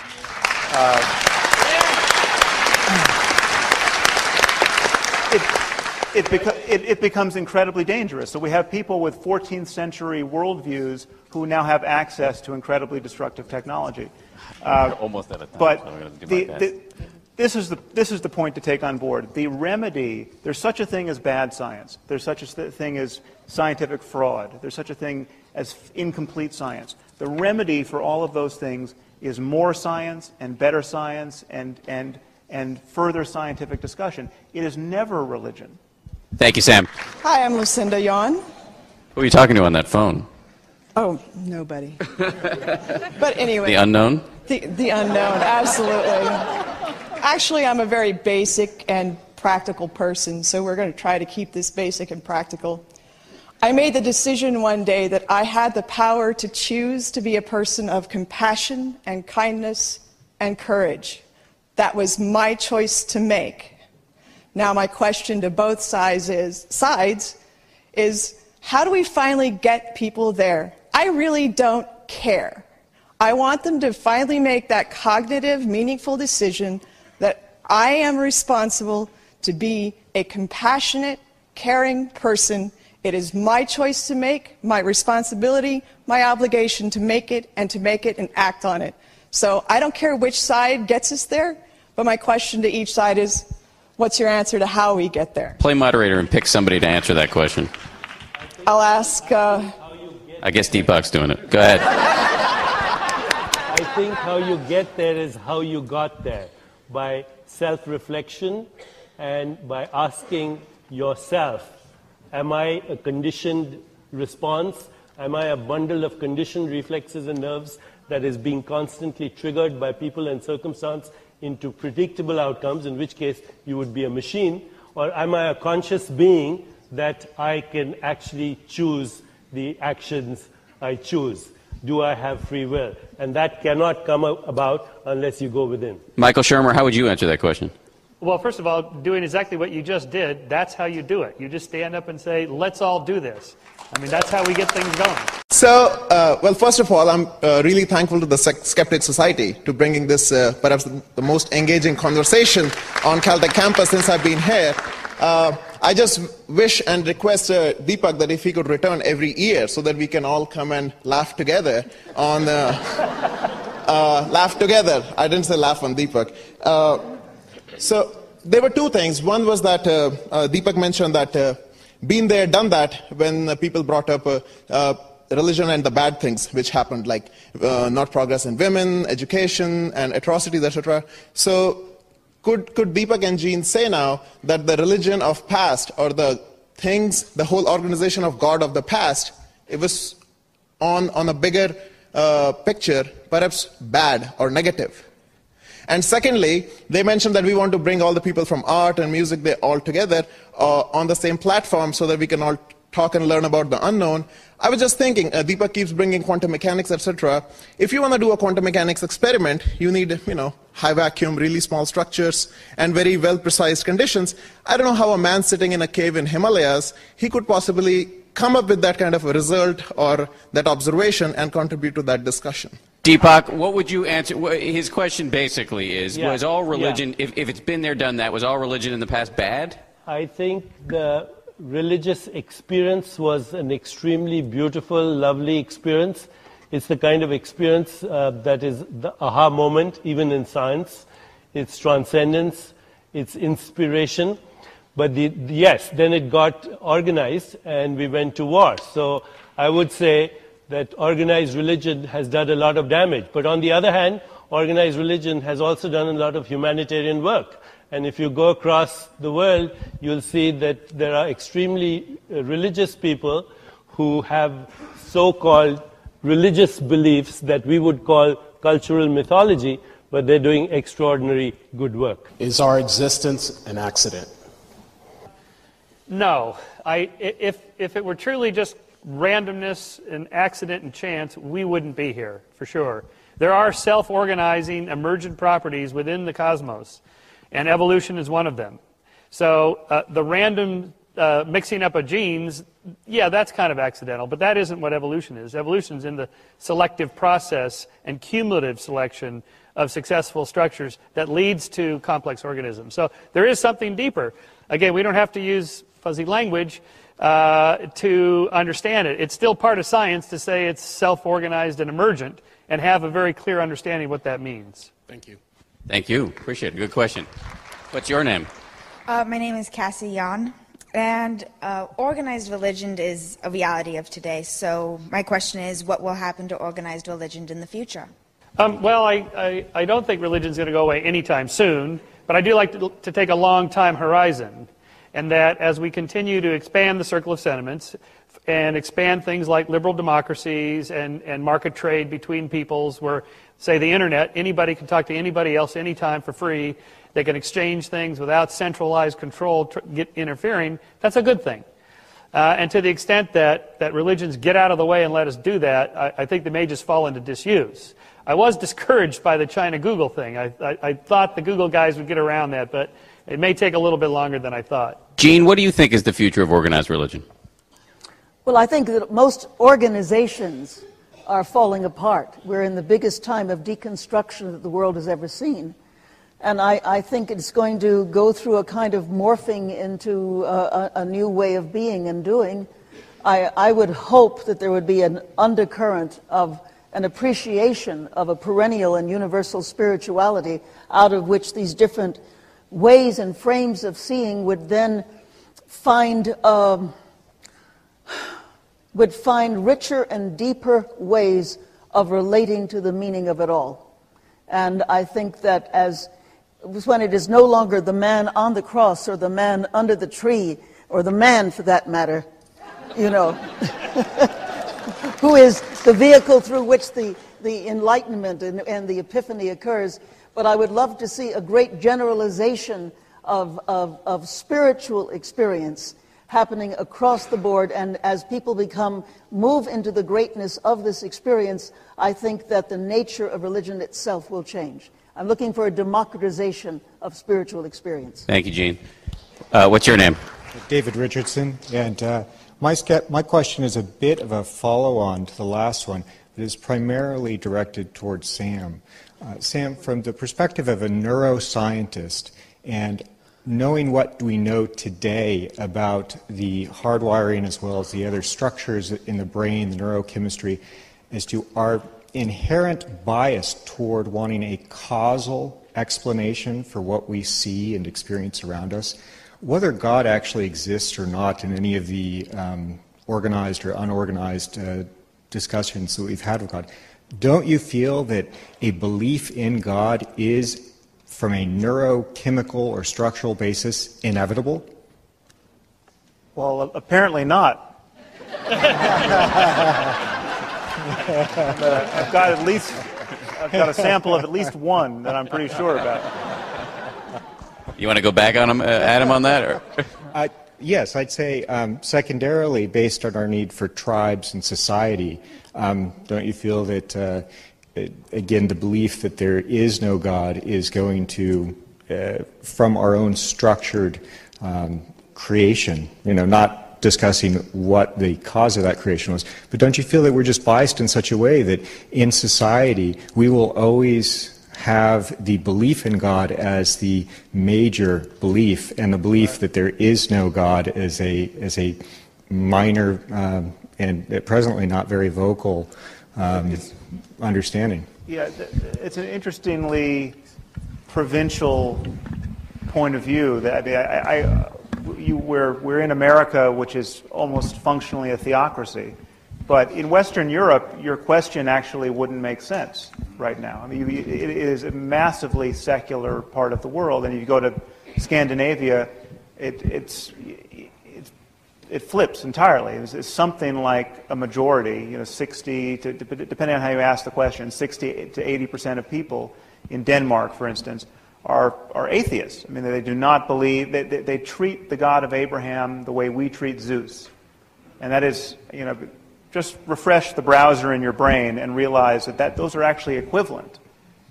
D: It becomes incredibly dangerous. So we have people with 14th century worldviews who now have access to incredibly destructive technology.
A: Almost out of time.
D: But
A: so I'm going to do my best.
D: this is the point to take on board. The remedy, there's such a thing as bad science. There's such a thing as scientific fraud. There's such a thing as incomplete science. The remedy for all of those things is more science and better science and further scientific discussion. It is never religion.
A: Thank you, Sam.
K: Hi, I'm Lucinda Yon.
A: Who are you talking to on that phone?
K: Oh, nobody. But anyway.
A: The unknown?
K: The unknown, absolutely. Actually, I'm a very basic and practical person, so we're going to try to keep this basic and practical. I made the decision one day that I had the power to choose to be a person of compassion and kindness and courage. That was my choice to make. Now my question to both sides is how do we finally get people there? I really don't care. I want them to finally make that cognitive, meaningful decision that I am responsible to be a compassionate, caring person. It is my choice to make, my responsibility, my obligation to make it and act on it. So I don't care which side gets us there, but my question to each side is, what's your answer to how we get there?
A: Play moderator and pick somebody to answer that question.
K: I'll ask...
A: I guess Deepak's doing it. Go ahead.
C: I think how you get there is how you got there, by self-reflection and by asking yourself, am I a conditioned response? Am I a bundle of conditioned reflexes and nerves that is being constantly triggered by people and circumstance into predictable outcomes, in which case you would be a machine? Or am I a conscious being that I can actually choose the actions I choose? Do I have free will? And that cannot come about unless you go within.
A: Michael Shermer, how would you answer that question?
B: Well, first of all, doing exactly what you just did, that's how you do it. You just stand up and say, let's all do this. I mean, that's how we get things going.
L: So, well, first of all, I'm really thankful to the Skeptic Society to bringing this perhaps the most engaging conversation on Caltech campus since I've been here. I just wish and request Deepak that if he could return every year so that we can all come and laugh together on laugh together. I didn't say laugh on Deepak. So there were two things. One was that Deepak mentioned that been there, done that when people brought up religion and the bad things which happened, like not progress in women, education, and atrocities, etc. So could Deepak and Jean say now that the religion of past, or the things, the whole organization of God of the past, it was on a bigger picture, perhaps bad or negative? And secondly, they mentioned that we want to bring all the people from art and music all together on the same platform so that we can all talk and learn about the unknown. I was just thinking, Deepak keeps bringing quantum mechanics, etc. If you want to do a quantum mechanics experiment, you need, high vacuum, really small structures, and very well-precise conditions. I don't know how a man sitting in a cave in Himalayas, he could possibly come up with that kind of a result or that observation and contribute to that discussion.
A: Deepak, what would you answer? His question basically is, was all religion, if it's been there, done that, was all religion in the past bad?
C: I think the religious experience was an extremely beautiful, lovely experience. It's the kind of experience that is the aha moment, even in science. It's transcendence, it's inspiration. But yes, then it got organized and we went to war. So I would say that organized religion has done a lot of damage. But on the other hand, organized religion has also done a lot of humanitarian work. And if you go across the world, you'll see that there are extremely religious people who have so-called religious beliefs that we would call cultural mythology, but they're doing extraordinary good work.
M: Is our existence an accident?
B: No. If it were truly just randomness and accident and chance, we wouldn't be here, for sure. There are self-organizing emergent properties within the cosmos, and evolution is one of them. So the random mixing up of genes, yeah, that's kind of accidental, but that isn't what evolution is. Evolution is in the selective process and cumulative selection of successful structures that leads to complex organisms. So there is something deeper. Again, we don't have to use fuzzy language to understand it. It's still part of science to say it's self-organized and emergent and have a very clear understanding of what that means.
M: Thank you.
A: Thank you. Appreciate it. Good question. What's your name?
N: My name is Cassie Yan, and organized religion is a reality of today. So my question is, what will happen to organized religion in the future?
B: Well, I don't think religion's going to go away anytime soon, but I do like to take a long time horizon, and that as we continue to expand the circle of sentiments and expand things like liberal democracies and market trade between peoples where, say, the internet, anybody can talk to anybody else anytime for free. They can exchange things without centralized control interfering. That's a good thing. And to the extent that religions get out of the way and let us do that, I think they may just fall into disuse. I was discouraged by the China Google thing. I thought the Google guys would get around that, but it may take a little bit longer than I thought.
A: Gene, what do you think is the future of organized religion?
E: Well, I think that most organizations are falling apart. We're in the biggest time of deconstruction that the world has ever seen. And I think it's going to go through a kind of morphing into a new way of being and doing. I would hope that there would be an undercurrent of an appreciation of a perennial and universal spirituality out of which these different ways and frames of seeing would then find richer and deeper ways of relating to the meaning of it all. And I think that when it is no longer the man on the cross or the man under the tree, or the man for that matter, who is the vehicle through which the enlightenment and the epiphany occurs. But I would love to see a great generalization of spiritual experience happening across the board, and as people move into the greatness of this experience, I think that the nature of religion itself will change. I'm looking for a democratization of spiritual experience.
A: Thank you, Gene. What's your name?
O: David Richardson, and my question is a bit of a follow-on to the last one. It is primarily directed towards Sam. Sam, from the perspective of a neuroscientist, and knowing what we know today about the hardwiring as well as the other structures in the brain, the neurochemistry, as to our inherent bias toward wanting a causal explanation for what we see and experience around us, whether God actually exists or not in any of the organized or unorganized discussions that we've had with God, don't you feel that a belief in God is, from a neurochemical or structural basis, inevitable?
D: Well, apparently not. I've got a sample of at least one that I'm pretty sure about.
A: You want to go back on him, Adam, on that? Or?
O: Yes, I'd say secondarily, based on our need for tribes and society, don't you feel that, again, the belief that there is no God is going to, from our own structured creation, not discussing what the cause of that creation was, but don't you feel that we're just biased in such a way that in society we will always have the belief in God as the major belief, and the belief that there is no God as a minor and presently not very vocal understanding?
D: Yeah, it's an interestingly provincial point of view. That we're in America, which is almost functionally a theocracy. But in Western Europe, your question actually wouldn't make sense right now. I mean, it is a massively secular part of the world, and if you go to Scandinavia, it flips entirely. It's something like a majority, 60 to, depending on how you ask the question, 60 to 80% of people in Denmark, for instance, are atheists. I mean, they do not believe, they treat the God of Abraham the way we treat Zeus. And that is, just refresh the browser in your brain and realize that those are actually equivalent.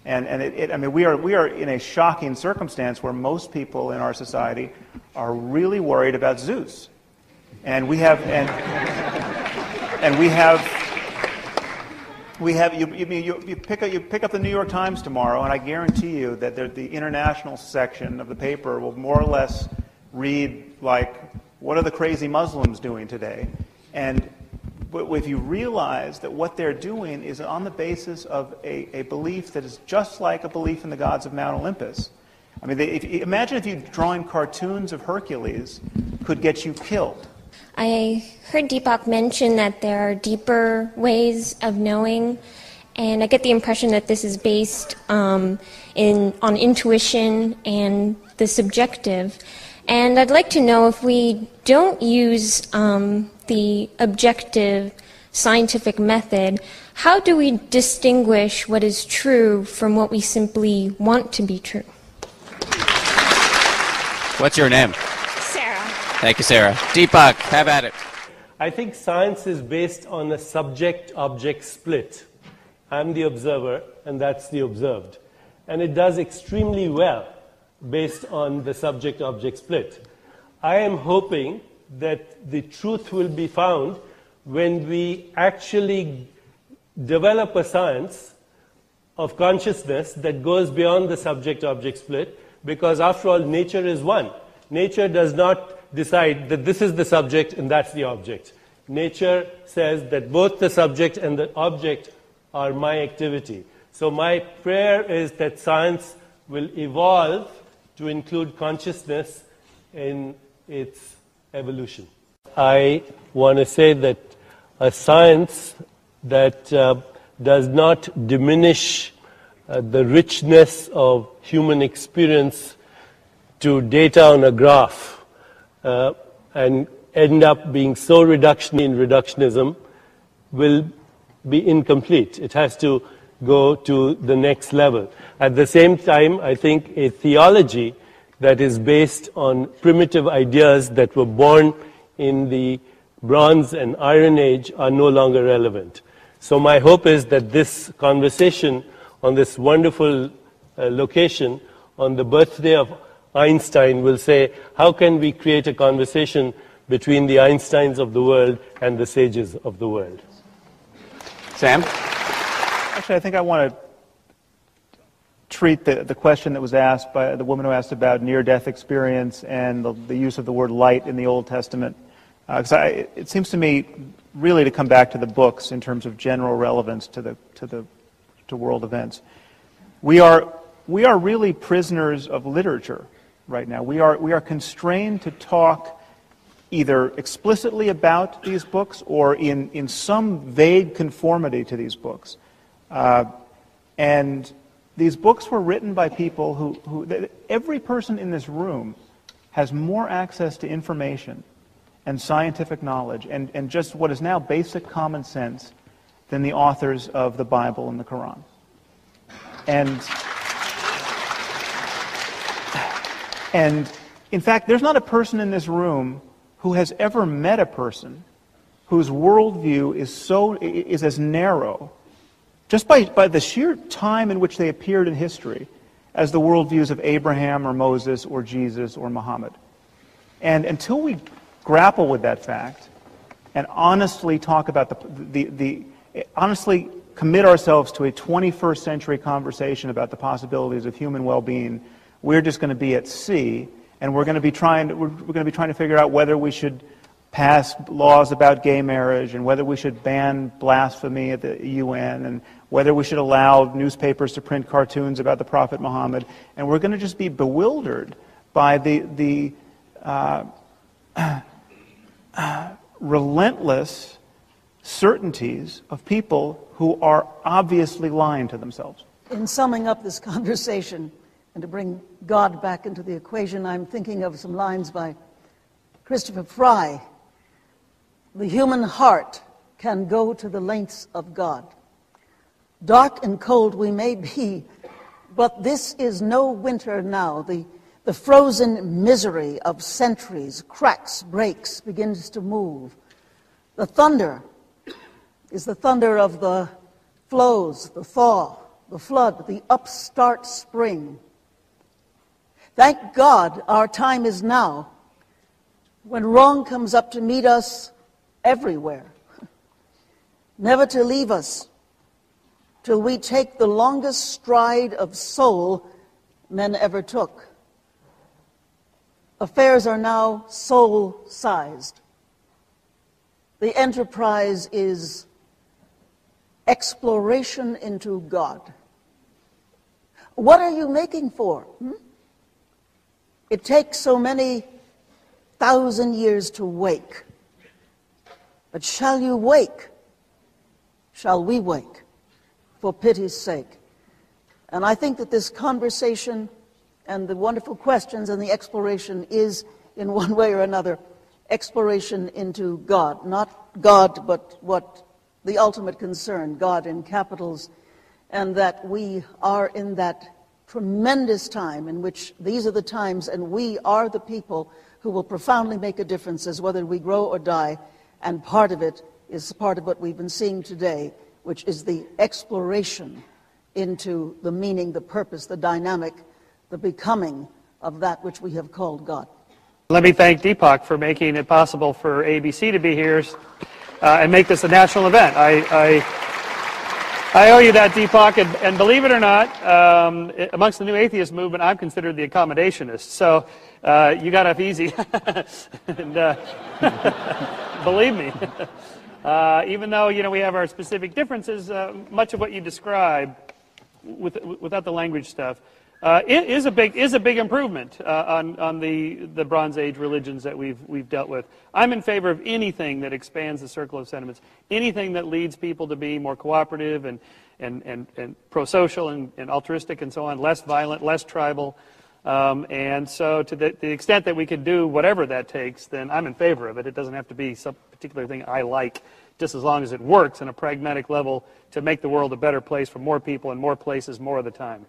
D: And we are in a shocking circumstance where most people in our society are really worried about Zeus. And you pick up the New York Times tomorrow, and I guarantee you that the international section of the paper will more or less read like, what are the crazy Muslims doing today? And But if you realize that what they're doing is on the basis of a belief that is just like a belief in the gods of Mount Olympus. I mean, imagine if you drawing cartoons of Hercules could get you killed.
P: I heard Deepak mention that there are deeper ways of knowing, and I get the impression that this is based on intuition and the subjective. And I'd like to know, if we don't use the objective scientific method, how do we distinguish what is true from what we simply want to be true?
A: What's your name?
P: Sarah.
A: Thank you, Sarah. Deepak, have at it.
C: I think science is based on a subject-object split. I'm the observer, and that's the observed. And it does extremely well based on the subject-object split. I am hoping that the truth will be found when we actually develop a science of consciousness that goes beyond the subject-object split, because after all, nature is one. Nature does not decide that this is the subject and that's the object. Nature says that both the subject and the object are my activity. So my prayer is that science will evolve to include consciousness in its evolution. I want to say that a science that does not diminish the richness of human experience to data on a graph and end up being so reductionist in reductionism will be incomplete. It has to go to the next level. At the same time, I think a theology that is based on primitive ideas that were born in the Bronze and Iron Age are no longer relevant. So my hope is that this conversation on this wonderful location on the birthday of Einstein will say, how can we create a conversation between the Einsteins of the world and the sages of the world?
A: Sam?
D: Actually, I think I want to treat the question that was asked by the woman who asked about near-death experience and the use of the word light in the Old Testament. Because it seems to me really to come back to the books in terms of general relevance to world events. We are really prisoners of literature right now. We are constrained to talk either explicitly about these books or in some vague conformity to these books. And these books were written by people who every person in this room has more access to information and scientific knowledge and just what is now basic common sense than the authors of the Bible and the Quran. And in fact, there's not a person in this room who has ever met a person whose worldview is as narrow, just by the sheer time in which they appeared in history, as the worldviews of Abraham or Moses or Jesus or Muhammad. And until we grapple with that fact and honestly talk about honestly commit ourselves to a 21st century conversation about the possibilities of human well-being, we're just going to be at sea, and we're going to be trying to figure out whether we should pass laws about gay marriage and whether we should ban blasphemy at the UN and whether we should allow newspapers to print cartoons about the Prophet Muhammad, and we're going to just be bewildered by the relentless certainties of people who are obviously lying to themselves.
E: In summing up this conversation, and to bring God back into the equation, I'm thinking of some lines by Christopher Fry. The human heart can go to the lengths of God. Dark and cold we may be, but this is no winter now. The frozen misery of centuries cracks, breaks, begins to move. The thunder is the thunder of the flows, the thaw, the flood, the upstart spring. Thank God our time is now, when wrong comes up to meet us everywhere, never to leave us till we take the longest stride of soul men ever took. Affairs are now soul-sized. The enterprise is exploration into God. What are you making for? It takes so many thousand years to wake. But shall you wake? Shall we wake? For pity's sake. And I think that this conversation and the wonderful questions and the exploration is, in one way or another, exploration into God. Not God, but what the ultimate concern, God in capitals, and that we are in that tremendous time in which these are the times and we are the people who will profoundly make a difference as whether we grow or die, and part of it is part of what we've been seeing today, which is the exploration into the meaning, the purpose, the dynamic, the becoming of that which we have called God.
B: Let me thank Deepak for making it possible for ABC to be here and make this a national event. I owe you that, Deepak, and believe it or not, amongst the new atheist movement, I'm considered the accommodationist. So you got off easy. And, believe me, even though we have our specific differences, much of what you describe, without the language stuff, it is a big improvement on the Bronze Age religions that we've dealt with. I'm in favor of anything that expands the circle of sentiments, anything that leads people to be more cooperative and pro-social and altruistic and so on, less violent, less tribal. And so to the extent that we could do whatever that takes, then I'm in favor of it. It doesn't have to be some particular thing I like, just as long as it works on a pragmatic level to make the world a better place for more people in more places more of the time.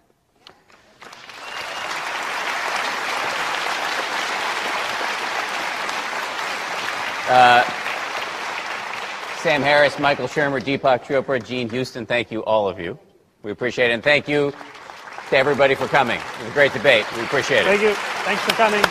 A: Sam Harris, Michael Shermer, Deepak Chopra, Gene Houston, thank you, all of you. We appreciate it. And thank you to everybody for coming. It was a great debate. We appreciate it.
B: Thank you. Thanks for coming.